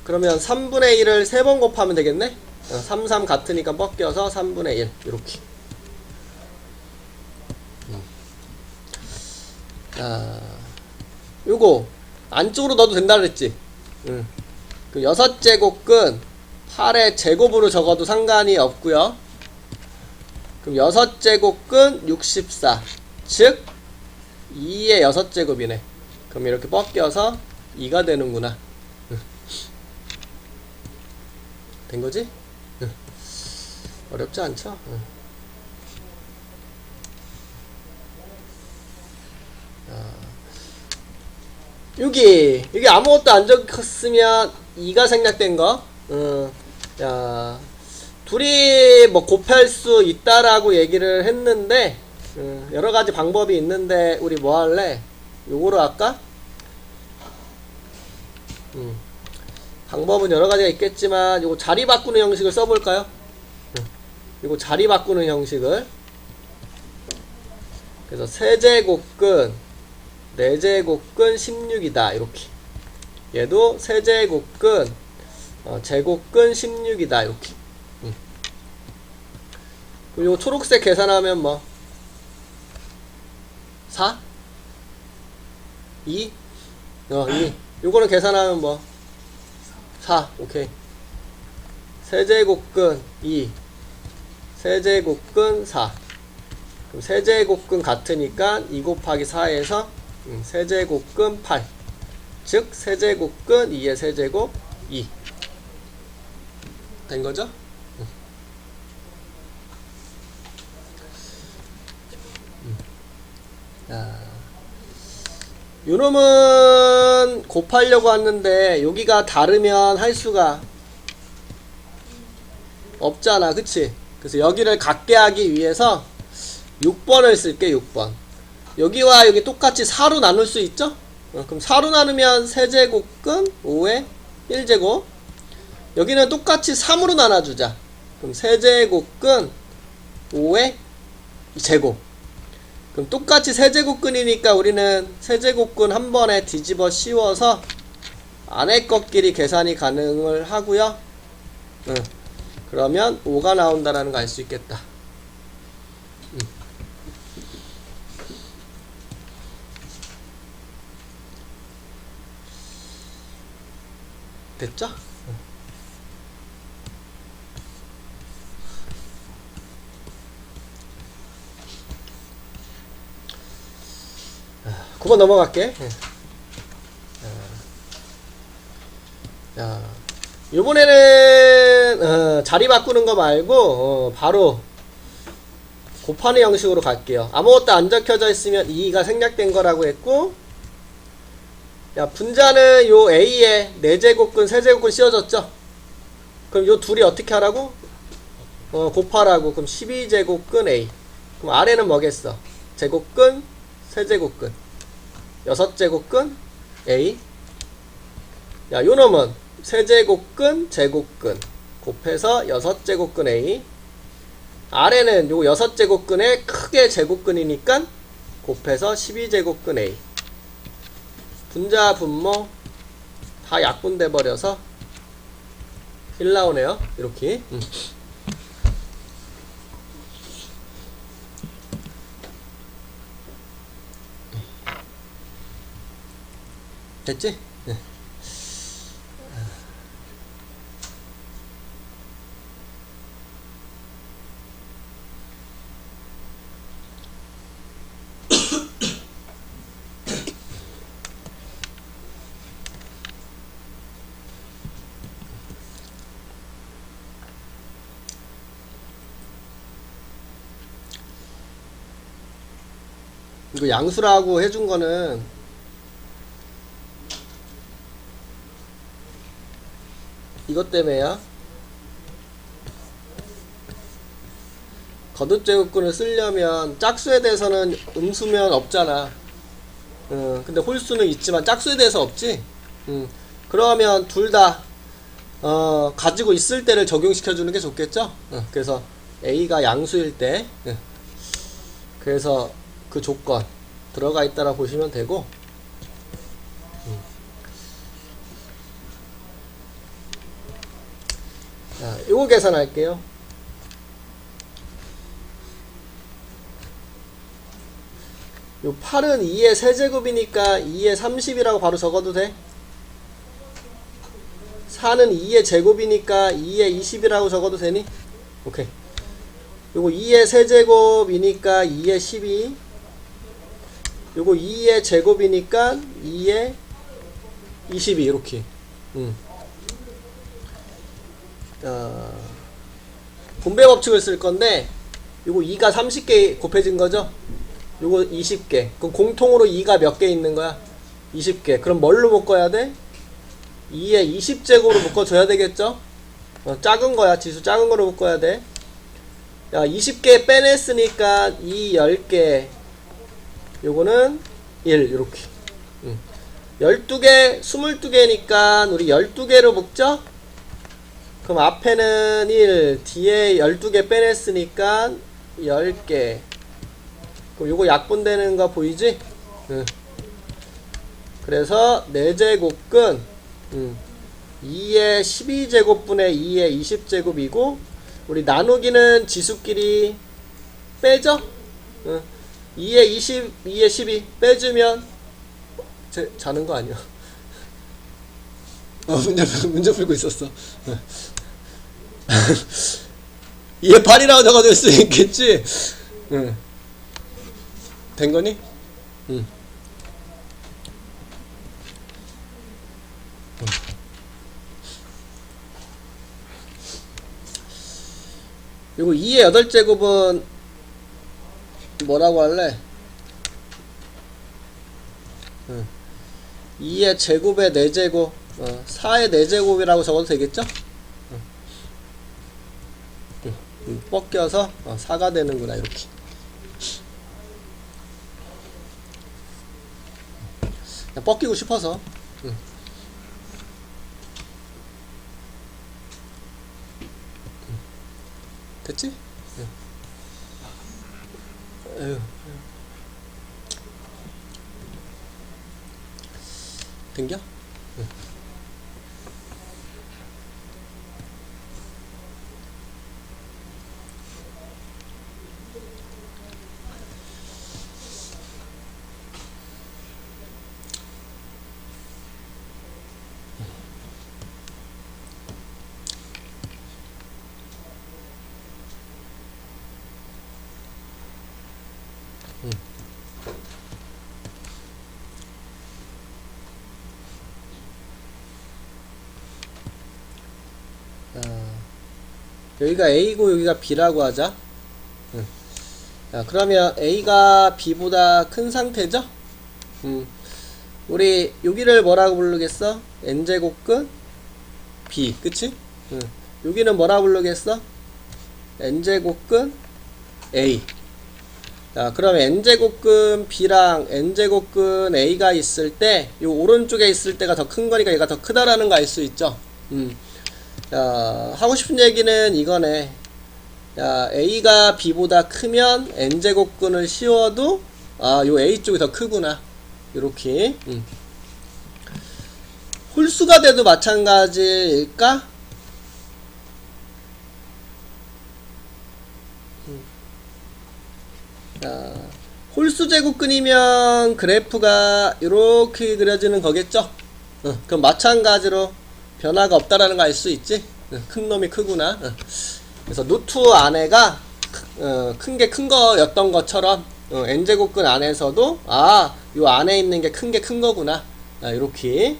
[SPEAKER 1] 그러면 3분의 1을 3번 곱하면 되겠네? 3, 3 같으니까 뻗겨서 3분의 1 이렇게. 요거 안쪽으로 넣어도 된다 그랬지? 그 6제곱근 8의 제곱으로 적어도 상관이 없고요. 그럼 6제곱근 64. 즉 2의 6제곱이네. 그럼 이렇게 뻗겨서 2가 되는구나. 된거지? 어렵지 않죠? 여기 아무것도 안 적혔으면 2가 생략된 거. 자, 둘이 뭐 곱할 수 있다라고 얘기를 했는데, 여러 가지 방법이 있는데, 우리 뭐 할래? 요거로 할까? 방법은 여러 가지가 있겠지만, 요거 자리 바꾸는 형식을 써볼까요? 요거 자리 바꾸는 형식을. 그래서 세제곱근, 네제곱근 16이다. 이렇게. 얘도 세제곱근, 제곱근 16이다. 이렇게. 그리고 요 초록색 계산하면 뭐 4? 2? 2. 요거는 계산하면 뭐 4. 오케이. 세제곱근 2, 세제곱근 4. 그럼 세제곱근 같으니까 2 곱하기 4에서 세제곱근 8. 즉 세제곱근 2의 세제곱 2. 된 거죠? 자, 요놈은 곱하려고 하는데 여기가 다르면 할 수가 없잖아. 그치? 그래서 여기를 같게 하기 위해서 6번을 쓸게. 6번. 여기와 여기 똑같이 4로 나눌 수 있죠? 그럼 4로 나누면 세제곱근 5의 1제곱. 여기는 똑같이 3으로 나눠주자. 그럼 세제곱근 5의 제곱. 그럼 똑같이 세제곱근이니까 우리는 세제곱근 한 번에 뒤집어 씌워서 안에 것끼리 계산이 가능을 하고요. 그러면 5가 나온다라는 거 알 수 있겠다. 됐죠? 9번 넘어갈게. 자, 요번에는 자리 바꾸는 거 말고 바로 곱하는 형식으로 갈게요. 아무것도 안 적혀져 있으면 2가 생략된 거라고 했고, 야, 분자는 요 A에 4제곱근, 세제곱근 씌워졌죠? 그럼 요 둘이 어떻게 하라고? 곱하라고. 그럼 12제곱근 A. 그럼 아래는 뭐겠어? 제곱근, 세제곱근. 6제곱근 A. 야, 요 놈은 세제곱근, 제곱근. 곱해서 6제곱근 A. 아래는 요 6제곱근의 크게 제곱근이니까 곱해서 12제곱근 A. 분자, 분모 다 약분돼 버려서 1 나오네요. 이렇게. 됐지? 네. 이거 양수라고 해준 거는 이것 때문에야. 거듭제곱근을 쓰려면 짝수에 대해서는 음수면 없잖아. 근데 홀수는 있지만 짝수에 대해서 없지. 그러면 둘 다 가지고 있을 때를 적용시켜 주는 게 좋겠죠. 그래서 A가 양수일 때, 그래서 그 조건 들어가 있다라 보시면 되고, 자, 요거 계산할게요. 요 8은 2의 세제곱이니까 2의 30이라고 바로 적어도 돼. 4는 2의 제곱이니까 2의 20이라고 적어도 되니? 오케이. 요거 2의 세제곱이니까 2의 12. 요거 2의 제곱이니까 2의 22. 이렇게. 분배 법칙을 쓸 건데, 요거 2가 30개 곱해진 거죠? 요거 20개. 그럼 공통으로 2가 몇 개 있는 거야? 20개. 그럼 뭘로 묶어야 돼? 2에 20제곱으로 묶어줘야 되겠죠? 작은 거야. 지수 작은 거로 묶어야 돼. 야, 20개 빼냈으니까 2 10개. 요거는 1, 요렇게. 12개, 22개니까 우리 12개로 묶죠? 그럼 앞에는 1, 뒤에 12개 빼냈으니까 10개. 그럼 요거 약분되는 거 보이지? 그래서 4제곱근 2의 12제곱분의 2의 20제곱이고 우리 나누기는 지수끼리 빼죠? 2의 20, 2의 12 빼주면 자는 거 아니야? 문제 풀고 있었어. 2의 8이라고 적어줄 수 있겠지? 된 거니? 그리고 2의 8제곱은 뭐라고 할래? 2의 제곱의 4제곱 4의 4제곱이라고 적어도 되겠죠? 뻗겨서 4가 되는구나 이렇게. 그냥 뻗기고 싶어서. 됐지? 에휴. 된겨? 여기가 A고 여기가 B라고 하자. 자, 그러면 A가 B보다 큰 상태죠? 우리 여기를 뭐라고 부르겠어? N제곱근 B, 그치? 여기는 뭐라고 부르겠어? N제곱근 A. 자, 그러면 N제곱근 B랑 N제곱근 A가 있을 때, 요 오른쪽에 있을 때가 더 큰 거니까 얘가 더 크다라는 거 알 수 있죠? 자, 하고 싶은 얘기는 이거네. 야, A가 B보다 크면 N제곱근을 씌워도, 요 A 쪽이 더 크구나. 요렇게. 홀수가 돼도 마찬가지일까? 자, 홀수 제곱근이면 그래프가 이렇게 그려지는 거겠죠? 그럼 마찬가지로 변화가 없다라는 거 알 수 있지? 큰 놈이 크구나. 그래서 노트 안에가 큰 게 큰 거였던 것처럼 n제곱근 안에서도 요 안에 있는 게 큰 거구나. 요렇게.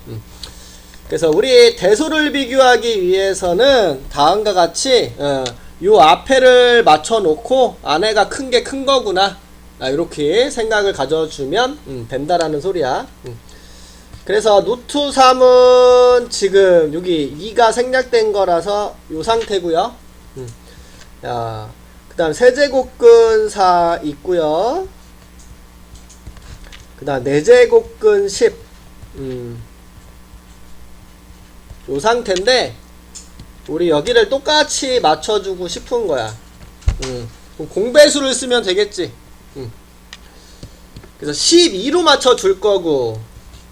[SPEAKER 1] 그래서 우리 대소를 비교하기 위해서는 다음과 같이 요 앞에를 맞춰 놓고 안에가 큰 게 큰 거구나. 요렇게 생각을 가져주면 된다라는 소리야. 그래서 노트 3은 지금 여기 2가 생략된 거라서 요 상태고요. 자, 그 다음 세제곱근 4 있고요. 그 다음 4제곱근 10 요 상태인데 우리 여기를 똑같이 맞춰주고 싶은 거야. 공배수를 쓰면 되겠지. 그래서 12로 맞춰줄 거고,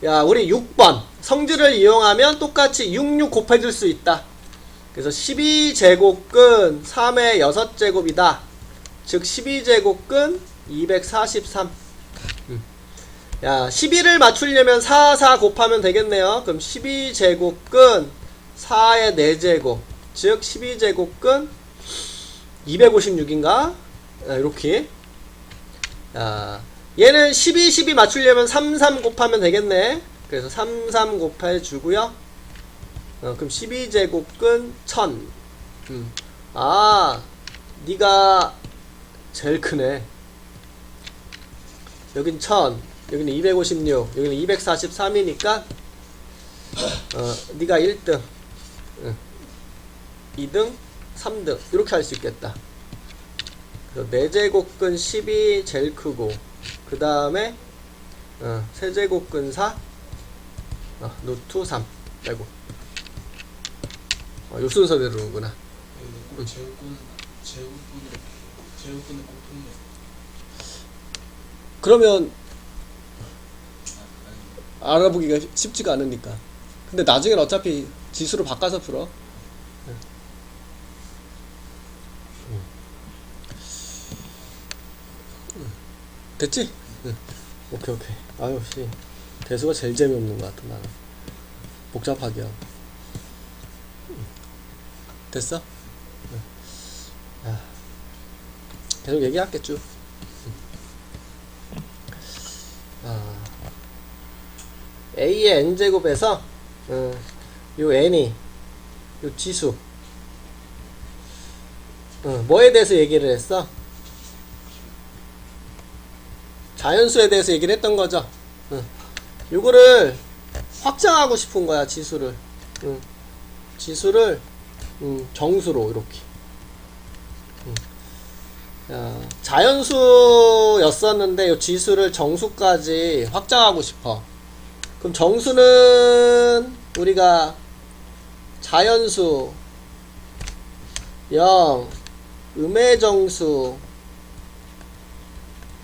[SPEAKER 1] 야, 우리 6번 성질을 이용하면 똑같이 66 곱해줄 수 있다. 그래서 12제곱근 3의 6제곱이다. 즉 12제곱근 243. 야, 12를 맞추려면 4 곱하면 되겠네요. 그럼 12제곱근 4의 4제곱, 즉 12제곱근 256인가? 이렇게. 얘는 12 맞추려면 3 곱하면 되겠네. 그래서 3 곱해주고요. 그럼 12제곱근 1000. 니가 제일 크네. 여긴 1000. 여기는 256, 여기는 243이니까 네가 1등, 2등, 3등 이렇게 할 수 있겠다. 그래서 4제곱근 10이 제일 크고, 그 다음에 세제곱근 4, 루트 3 빼고, 요 순서대로구나.
[SPEAKER 2] 꼭 제곱근을 꼭 통해.
[SPEAKER 1] 그러면 알아보기가 쉽지가 않으니까. 근데 나중엔 어차피 지수로 바꿔서 풀어. 됐지? 오케이. 아유 씨, 대수가 제일 재미없는 것 같아 나는. 복잡하게 하고. 됐어? 야, 계속 얘기할게 쭉. A의 n제곱에서 요 n이 요 지수 뭐에 대해서 얘기를 했어? 자연수에 대해서 얘기를 했던 거죠. 요거를 확장하고 싶은 거야. 지수를 정수로 이렇게. 자연수였었는데 요 지수를 정수까지 확장하고 싶어. 그럼 정수는 우리가 자연수 0, 음해정수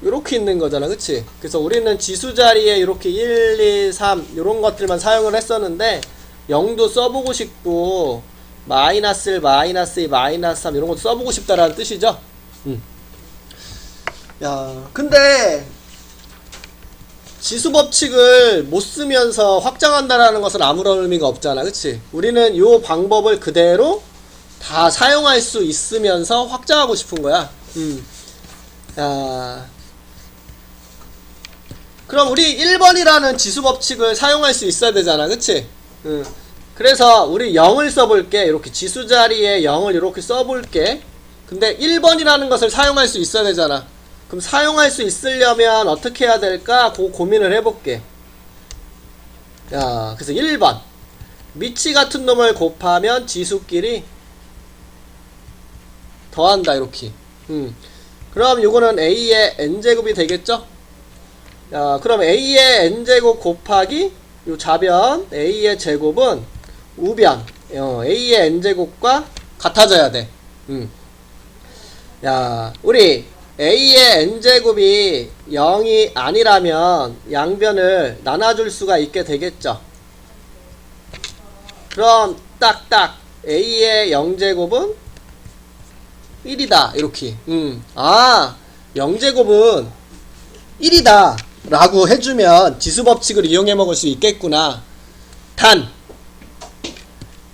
[SPEAKER 1] 요렇게 있는 거잖아, 그치? 그래서 우리는 지수 자리에 이렇게 1, 2, 3 요런 것들만 사용을 했었는데 0도 써보고 싶고 마이너스 1, 마이너스 2, 마이너스 3 이런 것도 써보고 싶다라는 뜻이죠. 야, 근데 지수 법칙을 못 쓰면서 확장한다라는 것은 아무런 의미가 없잖아, 그치? 우리는 요 방법을 그대로 다 사용할 수 있으면서 확장하고 싶은 거야. 야, 그럼 우리 1번이라는 지수 법칙을 사용할 수 있어야 되잖아, 그치? 그래서 우리 0을 써볼게. 이렇게 지수 자리에 0을 이렇게 써볼게. 근데 1번이라는 것을 사용할 수 있어야 되잖아. 그럼 사용할 수 있으려면 어떻게 해야 될까? 고민을 해볼게. 야, 그래서 1번 미치 같은 놈을 곱하면 지수끼리 더한다, 이렇게. 그럼 요거는 A의 n제곱이 되겠죠? 야, 그럼 A의 n제곱 곱하기 요 좌변 A의 제곱은 우변 A의 n제곱과 같아져야 돼. 야, 우리 A의 n제곱이 0이 아니라면 양변을 나눠줄 수가 있게 되겠죠. 그럼 딱딱 A의 0제곱은 1이다 이렇게. 0제곱은 1이다 라고 해주면 지수법칙을 이용해 먹을 수 있겠구나. 단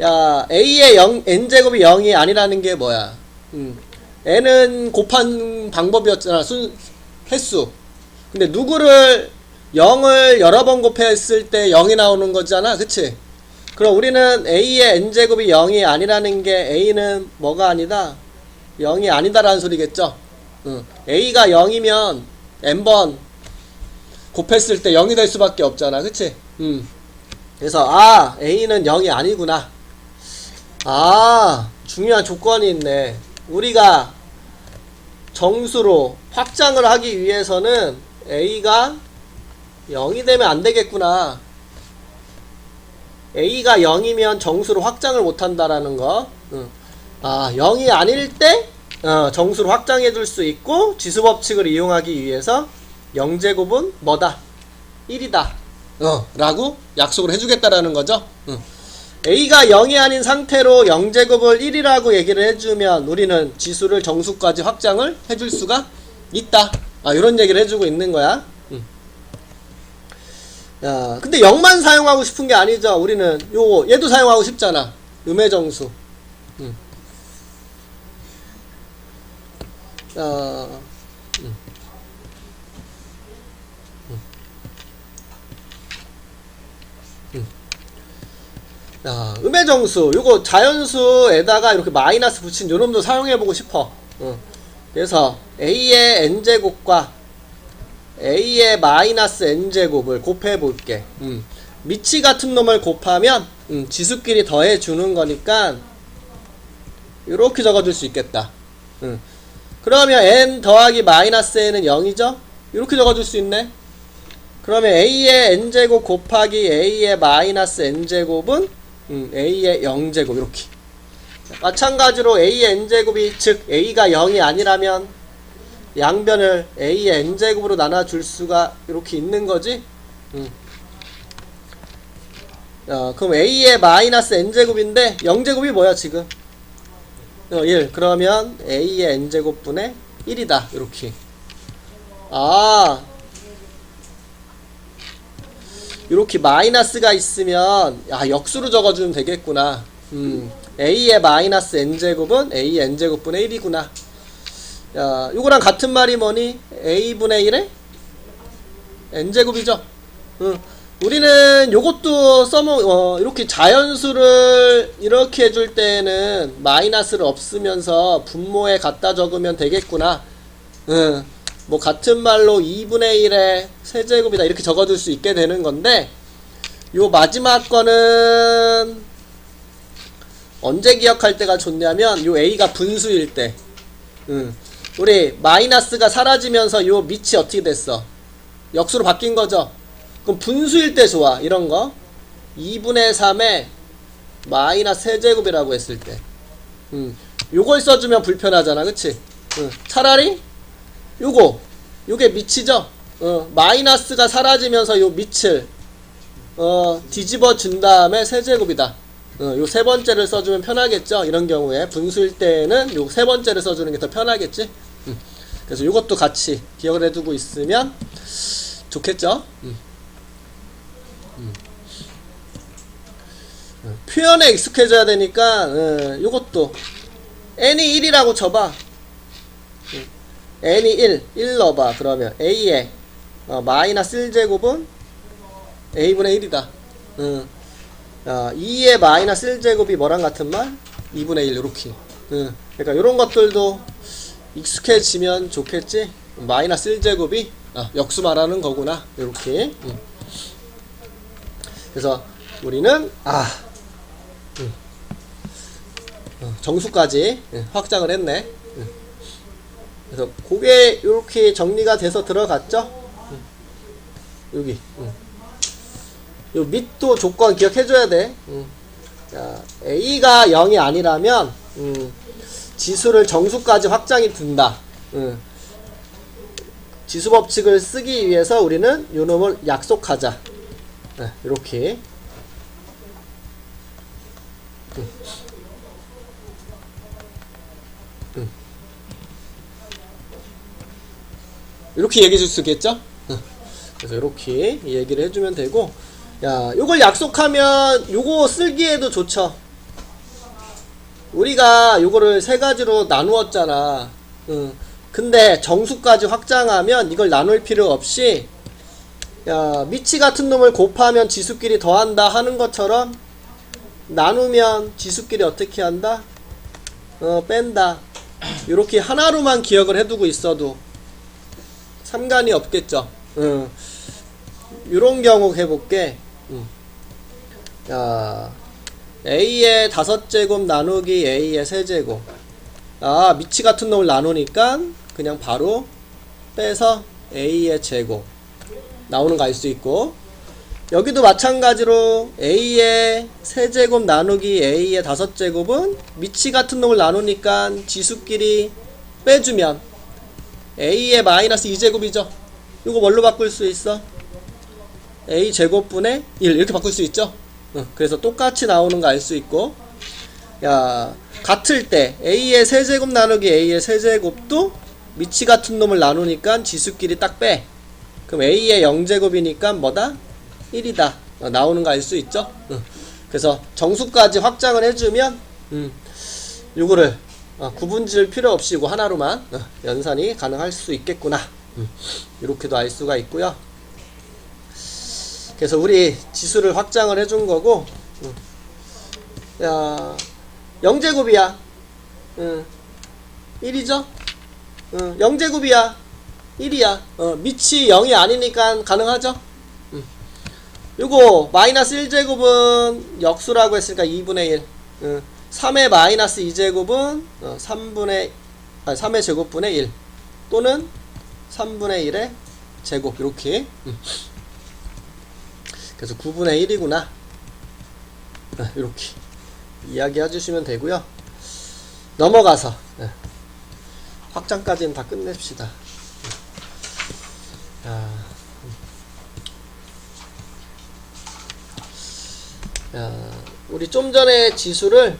[SPEAKER 1] 야, A의 n제곱이 0이 아니라는 게 뭐야? n은 곱한 방법이었잖아. 횟수. 근데 누구를 0을 여러 번 곱했을 때 0이 나오는 거잖아, 그치? 그럼 우리는 A의 n제곱이 0이 아니라는 게 A는 뭐가 아니다? 0이 아니다라는 소리겠죠? A가 0이면 n번 곱했을 때 0이 될 수밖에 없잖아, 그치? 그래서 A는 0이 아니구나. 중요한 조건이 있네. 우리가 정수로 확장을 하기 위해서는 A가 0이 되면 안 되겠구나. A가 0이면 정수로 확장을 못 한다라는 거. 0이 아닐 때 정수로 확장해 줄 수 있고, 지수 법칙을 이용하기 위해서 0제곱은 뭐다? 1이다. 라고 약속을 해주겠다라는 거죠. A가 0이 아닌 상태로 0제곱을 1이라고 얘기를 해주면 우리는 지수를 정수까지 확장을 해줄 수가 있다. 이런 얘기를 해주고 있는 거야. 야, 근데 0만 사용하고 싶은 게 아니죠. 우리는 얘도 사용하고 싶잖아. 음해정수. 야, 음해정수 요거 자연수에다가 이렇게 마이너스 붙인 요놈도 사용해보고 싶어. 그래서 A의 n제곱과 a의 마이너스 n제곱을 곱해볼게. 미치 같은 놈을 곱하면 지수끼리 더해주는 거니까 이렇게 적어줄 수 있겠다. 그러면 n 더하기 마이너스 n은 0이죠? 이렇게 적어줄 수 있네. 그러면 a의 n제곱 곱하기 a의 마이너스 n제곱은 a의 0제곱 이렇게. 마찬가지로 a의 n제곱이 즉 a가 0이 아니라면 양변을 a의 n제곱으로 나눠줄 수가 이렇게 있는 거지. 그럼 a의 마이너스 n제곱인데 0제곱이 뭐야 지금? 1. 그러면 a의 n제곱분의 1이다 이렇게. 이렇게 마이너스가 있으면 역수로 적어주면 되겠구나. a의 마이너스 n제곱은 a의 n제곱분의 1이구나. 요거랑 같은 말이 뭐니? a분의 1의 n제곱이죠. 우리는 요것도 이렇게 자연수를 이렇게 해줄 때는 마이너스를 없으면서 분모에 갖다 적으면 되겠구나. 뭐 같은 말로 2분의 1의 세제곱이다 이렇게 적어줄 수 있게 되는 건데, 요 마지막 거는 언제 기억할 때가 좋냐면 요 a가 분수일 때. 우리 마이너스가 사라지면서 요 밑이 어떻게 됐어? 역수로 바뀐 거죠. 그럼 분수일 때 좋아. 이런 거 2분의 3의 마이너스 세제곱이라고 했을 때 요걸 써주면 불편하잖아, 그치? 차라리 요게 밑이죠. 마이너스가 사라지면서 요 밑을 뒤집어 준 다음에 세제곱이다. 요 세 번째를 써주면 편하겠죠. 이런 경우에 분수일 때는 요 세 번째를 써주는 게 더 편하겠지. 그래서 요것도 같이 기억을 해두고 있으면 좋겠죠. 표현에 익숙해져야 되니까 요것도 n이 1이라고 쳐봐. n이 1 넣어봐. 그러면 a의 마이너스 1제곱은 a분의 1이다. 2의 마이너스 1제곱이 뭐랑 같은 말? 2분의 1 요렇게. 그러니까 요런 것들도 익숙해지면 좋겠지. 마이너스 1제곱이 역수 말하는 거구나 요렇게. 그래서 우리는 정수까지 확장을 했네. 그래서 그게 이렇게 정리가 돼서 들어갔죠. 여기 요 밑도 조건 기억해줘야 돼. 자, a가 0이 아니라면 지수를 정수까지 확장이 된다. 지수 법칙을 쓰기 위해서 우리는 요 놈을 약속하자. 이렇게. 이렇게 얘기해 줄 수 있겠죠? 그래서 이렇게 얘기를 해주면 되고, 요걸 약속하면 요거 쓸기에도 좋죠. 우리가 요거를 세 가지로 나누었잖아. 근데 정수까지 확장하면 이걸 나눌 필요 없이 미치 같은 놈을 곱하면 지수끼리 더한다 하는 것처럼 나누면 지수끼리 어떻게 한다? 뺀다. 요렇게 하나로만 기억을 해두고 있어도 상관이 없겠죠. 요런 경우 해볼게. a의 5제곱 나누기 a의 세제곱. 미치 같은 놈을 나누니까 그냥 바로 빼서 a의 제곱 나오는 거 알 수 있고, 여기도 마찬가지로 a의 세제곱 나누기 a의 5제곱은 미치 같은 놈을 나누니까 지수끼리 빼주면 a의 마이너스 2제곱이죠. 이거 뭘로 바꿀 수 있어? a 제곱분의 1 이렇게 바꿀 수 있죠. 그래서 똑같이 나오는 거 알 수 있고, 같을 때 a의 세제곱 나누기 a의 세제곱도 미치 같은 놈을 나누니까 지수끼리 딱 빼. 그럼 a의 0제곱이니까 뭐다? 1이다. 나오는 거 알 수 있죠. 그래서 정수까지 확장을 해주면 요거를 구분 지을 필요 없이 이거 하나로만 연산이 가능할 수 있겠구나. 이렇게도 알 수가 있고요. 그래서 우리 지수를 확장을 해준 거고, 0제곱이야. 1이죠? 0제곱이야. 1이야. 밑이 0이 아니니까 가능하죠? 요거 마이너스 1제곱은 역수라고 했으니까 2분의 1. 3의 마이너스 2제곱은 3의 제곱분의 1 또는 3분의 1의 제곱 이렇게. 그래서 9분의 1이구나. 이렇게 이야기 해주시면 되고요. 넘어가서 확장까지는 다 끝냅시다. 우리 좀 전에 지수를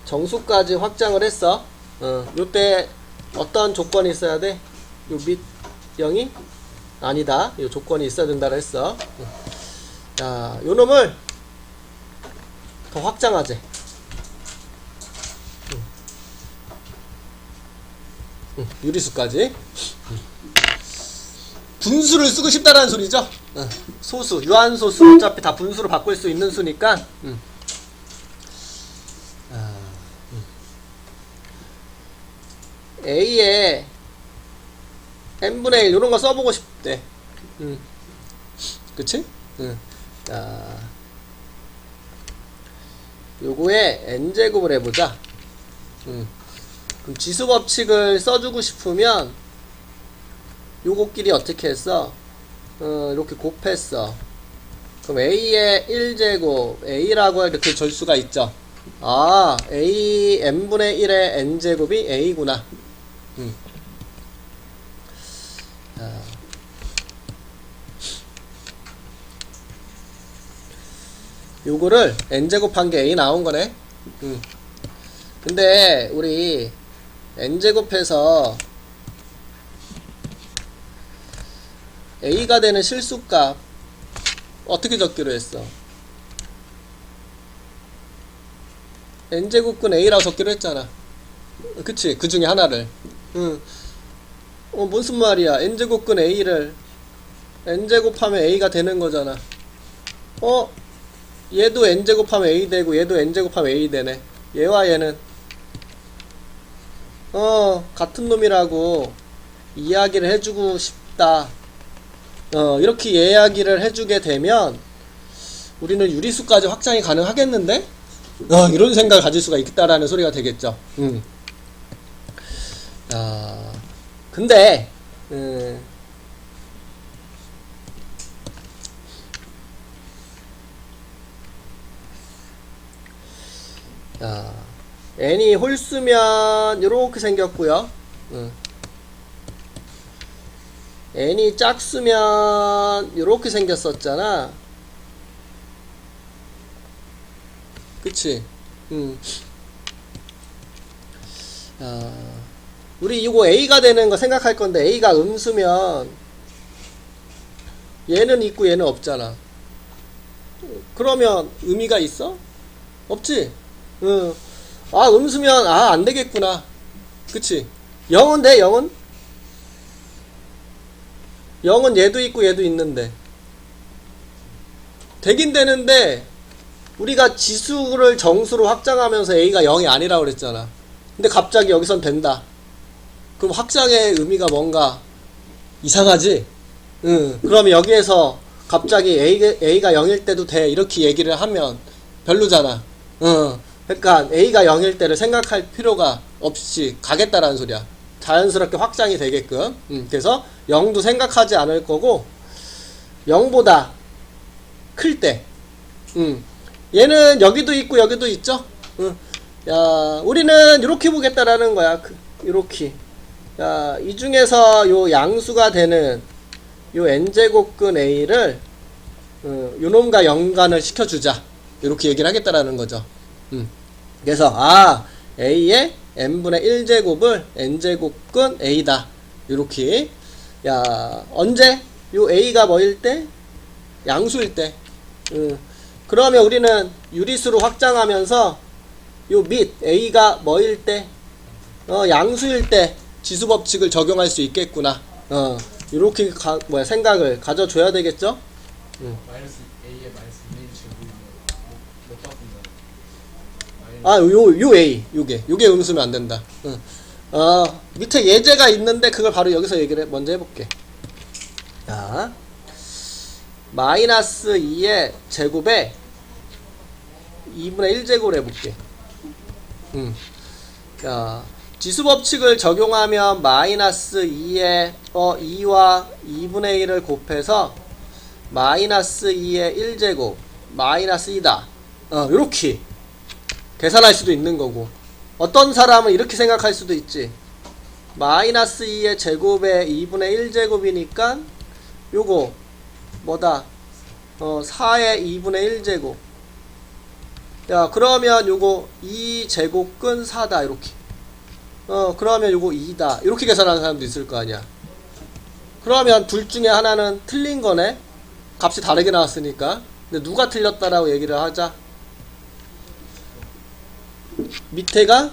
[SPEAKER 1] 정수까지 확장을 했어. 요때 어떤 조건이 있어야 돼? 요 밑 0이? 아니다. 요 조건이 있어야 된다고 했어. 자, 요 놈을 더 확장하지. 유리수까지. 분수를 쓰고 싶다라는 소리죠. 소수, 유한소수 어차피 다 분수로 바꿀 수 있는 수니까. A에 n분의 1 요런 거 써보고 싶대. 그치? 자, 요거에 n제곱을 해보자. 그럼 지수법칙을 써주고 싶으면 요거끼리 어떻게 했어? 이렇게 곱했어. 그럼 a의 1제곱 a라고 이렇게 줄 수가 있죠. 아, a n분의 1의 n제곱이 a구나. 요거를 n제곱 한 게 a 나온 거네. 근데 우리 n제곱해서 a가 되는 실수값 어떻게 적기로 했어? n제곱근 a라고 적기로 했잖아. 그치? 그 중에 하나를. 무슨 말이야? n제곱근 a를 n제곱하면 a가 되는 거잖아. 얘도 n제곱하면 a 되고 얘도 n제곱하면 a 되네. 얘와 얘는 같은 놈이라고 이야기를 해주고 싶다. 이렇게 이야기를 해주게 되면 우리는 유리수까지 확장이 가능하겠는데? 이런 생각을 가질 수가 있다라는 소리가 되겠죠. 근데 n이 홀수면 요렇게 생겼고요. n이 짝수면 요렇게 생겼었잖아. 그치? 우리 이거 a가 되는 거 생각할 건데 a가 음수면 얘는 있고 얘는 없잖아. 그러면 의미가 있어? 없지? 음수면 안 되겠구나. 그치? 0은 돼? 0은 얘도 있고 얘도 있는데 되긴 되는데 우리가 지수를 정수로 확장하면서 a가 0이 아니라고 그랬잖아. 근데 갑자기 여기선 된다. 그럼 확장의 의미가 뭔가 이상하지? 그러면 여기에서 갑자기 a가 0일 때도 돼 이렇게 얘기를 하면 별로잖아. 그러니까 a가 0일 때를 생각할 필요가 없이 가겠다라는 소리야. 자연스럽게 확장이 되게끔. 그래서 0도 생각하지 않을 거고 0보다 클 때 얘는 여기도 있고 여기도 있죠. 우리는 이렇게 보겠다라는 거야. 이렇게. 이 중에서 요 양수가 되는 요 n제곱근 a를 요놈과 연관을 시켜주자. 이렇게 얘기를 하겠다라는 거죠. 그래서 a의 n분의 1제곱을 n제곱근 a다. 이렇게. 언제? 요 a가 뭐일 때? 양수일 때. 그러면 우리는 유리수로 확장하면서 요 밑 a가 뭐일 때? 양수일 때 지수법칙을 적용할 수 있겠구나. 이렇게 생각을 가져줘야 되겠죠?
[SPEAKER 2] 마이너스 a의 마이너스 2의 제곱이 몇 바꾼다.
[SPEAKER 1] 요 A 요게 음수면 안 된다. 밑에 예제가 있는데 그걸 바로 여기서 얘기를 먼저 해볼게. 자, 마이너스 2의 제곱에 2분의 1제곱을 해볼게. 자, 지수법칙을 적용하면 마이너스 2의 2와 2분의 1을 곱해서 마이너스 2의 1제곱 마이너스 2다. 요렇게 계산할 수도 있는 거고, 어떤 사람은 이렇게 생각할 수도 있지. 마이너스 2의 제곱에 2분의 1제곱이니까 요거 뭐다? 4의 2분의 1제곱. 야, 그러면 요거 2제곱근 4다. 이렇게. 그러면 요거 2다. 이렇게 계산하는 사람도 있을 거 아니야. 그러면 둘 중에 하나는 틀린 거네. 값이 다르게 나왔으니까. 근데 누가 틀렸다라고 얘기를 하자. 밑에가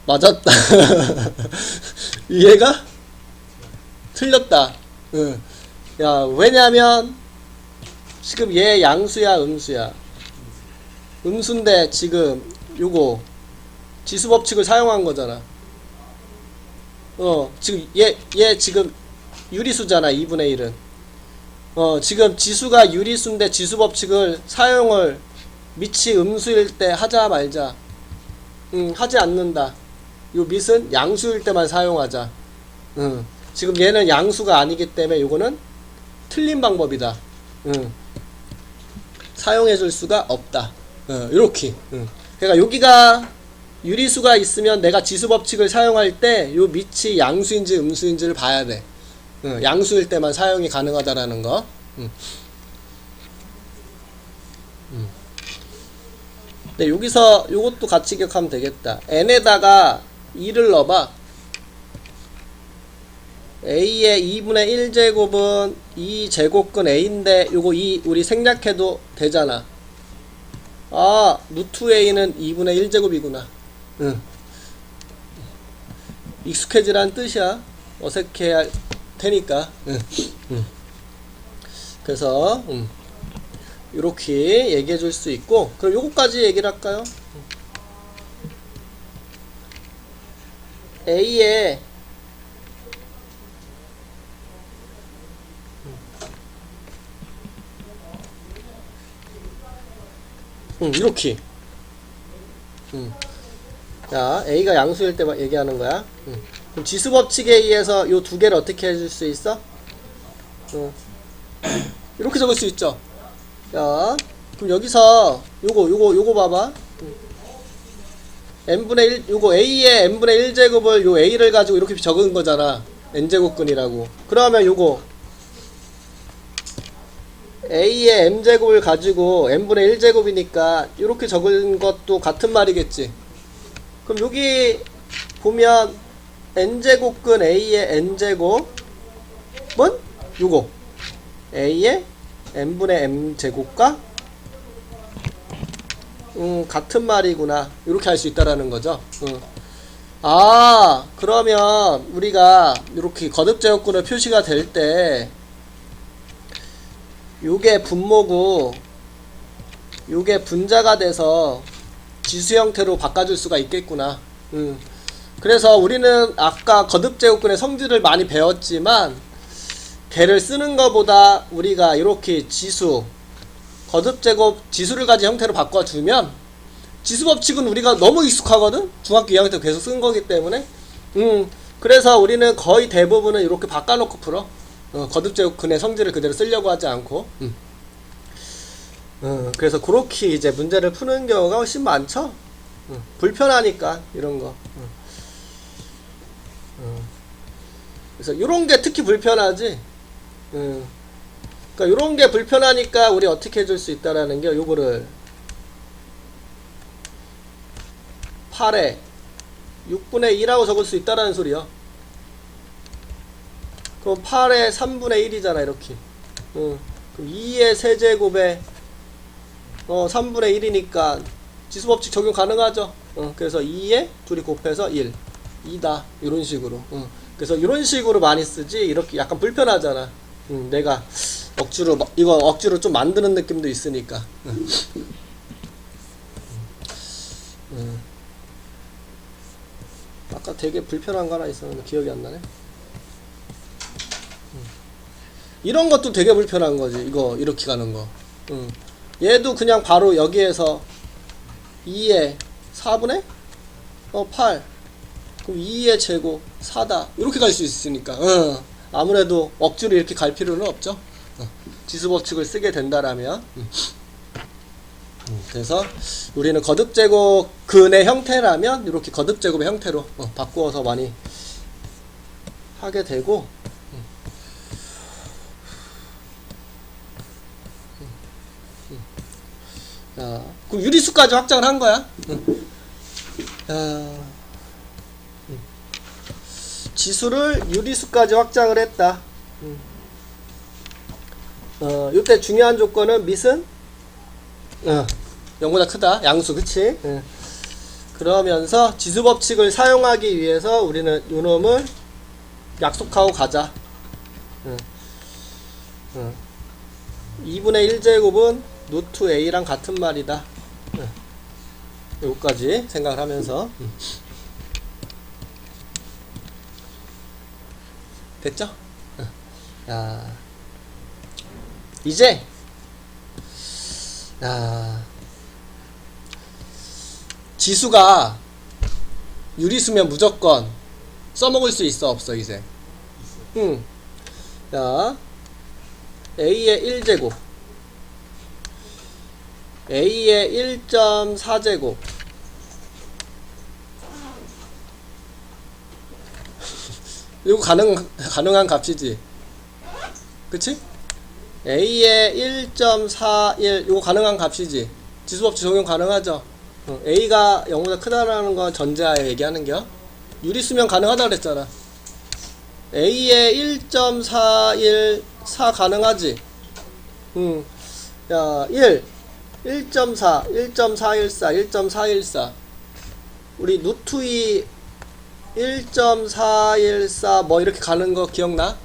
[SPEAKER 1] 맞았다. 얘가 틀렸다. 야, 왜냐면 지금 얘 양수야 음수야? 음수인데 지금 요거 지수법칙을 사용한 거잖아. 지금 얘 지금 유리수잖아. 2분의 1은 지금 지수가 유리수인데 지수법칙을 사용을 밑이 음수일 때 하자 말자. 하지 않는다. 요 밑은 양수일 때만 사용하자. 지금 얘는 양수가 아니기 때문에 요거는 틀린 방법이다. 사용해줄 수가 없다. 요렇게. 그러니까 여기가 유리수가 있으면 내가 지수법칙을 사용할 때 요 밑이 양수인지 음수인지를 봐야 돼. 양수일 때만 사용이 가능하다라는 거. 네, 여기서 요것도 같이 기억하면 되겠다. n에다가 2를 넣어봐. a의 2분의 1제곱은 2제곱근 a인데 요거 2 우리 생략해도 되잖아. 루트 a는 2분의 1제곱이구나. 익숙해지란 뜻이야. 어색해야 되니까. 그래서 요렇게 얘기해 줄 수 있고, 그럼 요거까지 얘기를 할까요? A에 이렇게 자, A가 양수일 때 얘기하는 거야. 그럼 지수법칙에 의해서 요 두 개를 어떻게 해줄 수 있어? 이렇게 적을 수 있죠. 자, 그럼 여기서 요거 봐봐. n분의 1, 요거 a의 n분의 1제곱을 요 a를 가지고 이렇게 적은 거잖아. n제곱근이라고. 그러면 요거 a의 m제곱을 가지고 n분의 1제곱이니까 이렇게 적은 것도 같은 말이겠지. 그럼 여기 보면 n제곱근 a의 n제곱은 요거 a의 n분의 m제곱과 같은 말이구나. 이렇게 할 수 있다라는 거죠. 그러면 우리가 이렇게 거듭제곱근을 표시가 될 때 요게 분모고 요게 분자가 돼서 지수 형태로 바꿔줄 수가 있겠구나. 그래서 우리는 아까 거듭제곱근의 성질을 많이 배웠지만 걔를 쓰는 것보다 우리가 이렇게 지수 거듭제곱 지수를 가진 형태로 바꿔주면 지수법칙은 우리가 너무 익숙하거든. 중학교 2학년 때 계속 쓴 거기 때문에. 그래서 우리는 거의 대부분은 이렇게 바꿔놓고 풀어. 거듭제곱근의 성질을 그대로 쓰려고 하지 않고. 그래서 그렇게 이제 문제를 푸는 경우가 훨씬 많죠. 불편하니까 이런 거. 그래서 이런 게 특히 불편하지. 그러니까 이런 게 불편하니까 우리 어떻게 해줄 수 있다라는 게 요거를 8에 6분의 2라고 적을 수 있다라는 소리야. 그럼 8에 3분의 1이잖아 이렇게. 그럼 2의 세제곱에 3분의 1이니까 지수법칙 적용 가능하죠. 그래서 2에 둘이 곱해서 1 2다 이런 식으로. 그래서 이런 식으로 많이 쓰지. 이렇게 약간 불편하잖아. 내가 억지로 이거 억지로 좀 만드는 느낌도 있으니까. 아까 되게 불편한 거 하나 있었는데 기억이 안 나네. 이런 것도 되게 불편한 거지. 이거 이렇게 가는 거. 얘도 그냥 바로 여기에서 2의 4분의 8. 그럼 2의 제곱 4다. 이렇게 갈 수 있으니까. 아무래도 억지로 이렇게 갈 필요는 없죠. 지수법칙을 쓰게 된다라면. 그래서 우리는 거듭제곱 근의 형태라면 이렇게 거듭제곱의 형태로 바꾸어서 많이 하게 되고, 자, 그럼 유리수까지 확장을 한 거야. 지수를 유리수까지 확장을 했다. 이때 중요한 조건은 밑은 0보다 크다. 양수, 그치? 그러면서 지수법칙을 사용하기 위해서 우리는 요놈을 약속하고 가자. 2분의 1제곱은 루트 a랑 같은 말이다. 요거까지 생각을 하면서. 됐죠? 야, 이제 지수가 유리수면 무조건 써먹을 수 있어, 없어? 이제 자, a의 1제곱 a의 1.4제곱 이거 가능한 값이지, 그치? a의 1.41 이거 가능한 값이지. 지수법칙 적용 가능하죠. a가 0보다 크다라는 건 전제하에 얘기하는겨. 유리수면 가능하다 그랬잖아. a의 1.414 가능하지. 야, 1.4 1.414 1.414 우리 루트 2 1.414 뭐 이렇게 가는 거 기억나?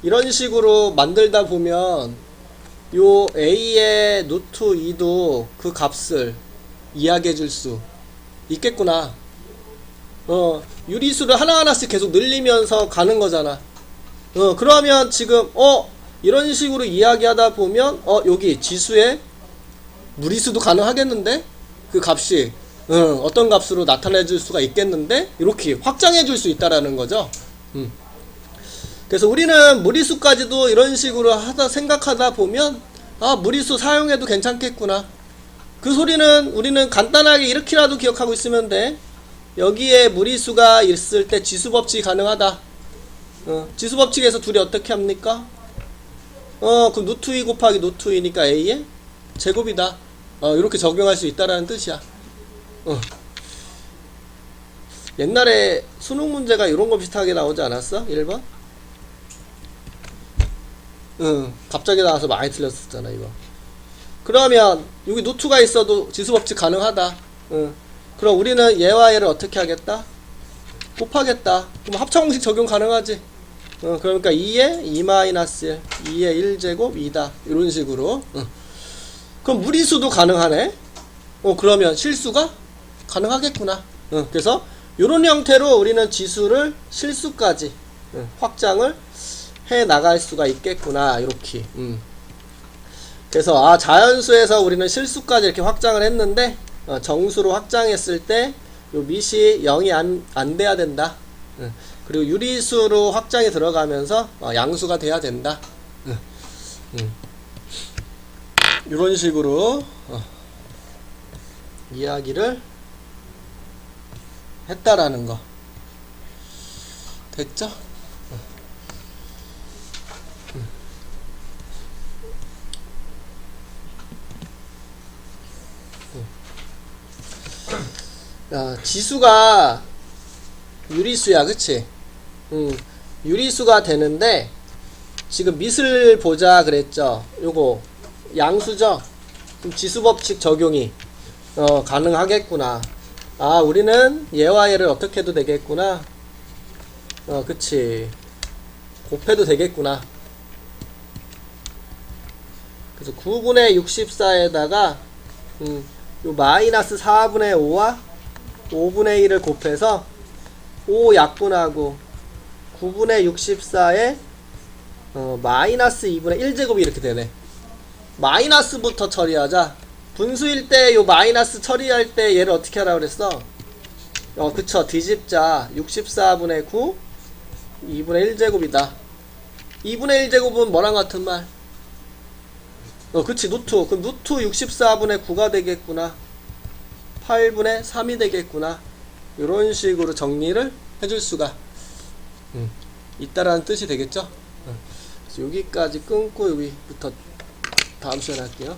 [SPEAKER 1] 이런 식으로 만들다 보면 요 a의 루트 2도 그 값을 이야기해 줄 수 있겠구나. 유리수를 하나하나씩 계속 늘리면서 가는 거잖아. 그러면 지금 이런 식으로 이야기하다 보면 여기 지수의 무리수도 가능하겠는데? 그 값이 어떤 값으로 나타내 줄 수가 있겠는데? 이렇게 확장해 줄 수 있다라는 거죠. 그래서 우리는 무리수까지도 이런 식으로 생각하다 보면 무리수 사용해도 괜찮겠구나. 그 소리는 우리는 간단하게 이렇게라도 기억하고 있으면 돼. 여기에 무리수가 있을 때 지수법칙이 가능하다. 지수법칙에서 둘이 어떻게 합니까? 그럼 루트 2 곱하기 루트 2니까 a의 제곱이다. 이렇게 적용할 수 있다라는 뜻이야. 옛날에 수능 문제가 이런 거 비슷하게 나오지 않았어? 1번? 갑자기 나와서 많이 틀렸었잖아, 이거. 그러면 여기 루트가 있어도 지수법칙 가능하다. 그럼 우리는 얘와 얘를 어떻게 하겠다? 곱하겠다. 그럼 합성공식 적용 가능하지. 그러니까 2의 2-1 2의 1제곱 2다 이런 식으로. 그럼 무리수도 가능하네. 그러면 실수가 가능하겠구나. 그래서 이런 형태로 우리는 지수를 실수까지 확장을 해 나갈 수가 있겠구나, 이렇게. 그래서 자연수에서 우리는 실수까지 이렇게 확장을 했는데 정수로 확장했을 때 요 밑이 0이 안 돼야 된다. 그리고 유리수로 확장이 들어가면서 양수가 돼야 된다. 이런 식으로 이야기를 했다라는 거. 됐죠? 지수가 유리수야, 그치? 유리수가 되는데 지금 밑을 보자 그랬죠. 요거 양수죠. 그럼 지수법칙 적용이 가능하겠구나. 우리는 얘와 얘를 어떻게 해도 되겠구나. 그치. 곱해도 되겠구나. 그래서 9분의 64에다가 요 마이너스 4분의 5와 5분의 1을 곱해서 5 약분하고 9분의 64에 마이너스 2분의 1제곱이 이렇게 되네. 마이너스부터 처리하자. 분수일 때 요 마이너스 처리할 때 얘를 어떻게 하라 그랬어? 그쵸. 뒤집자. 64분의 9 2분의 1제곱이다. 2분의 1제곱은 뭐랑 같은 말? 그치. 루트. 그럼 루트 64분의 9가 되겠구나. 8분의 3이 되겠구나. 이런 식으로 정리를 해줄 수가 있다라는 뜻이 되겠죠. 그래서 여기까지 끊고 여기부터 다음 시간에 할게요.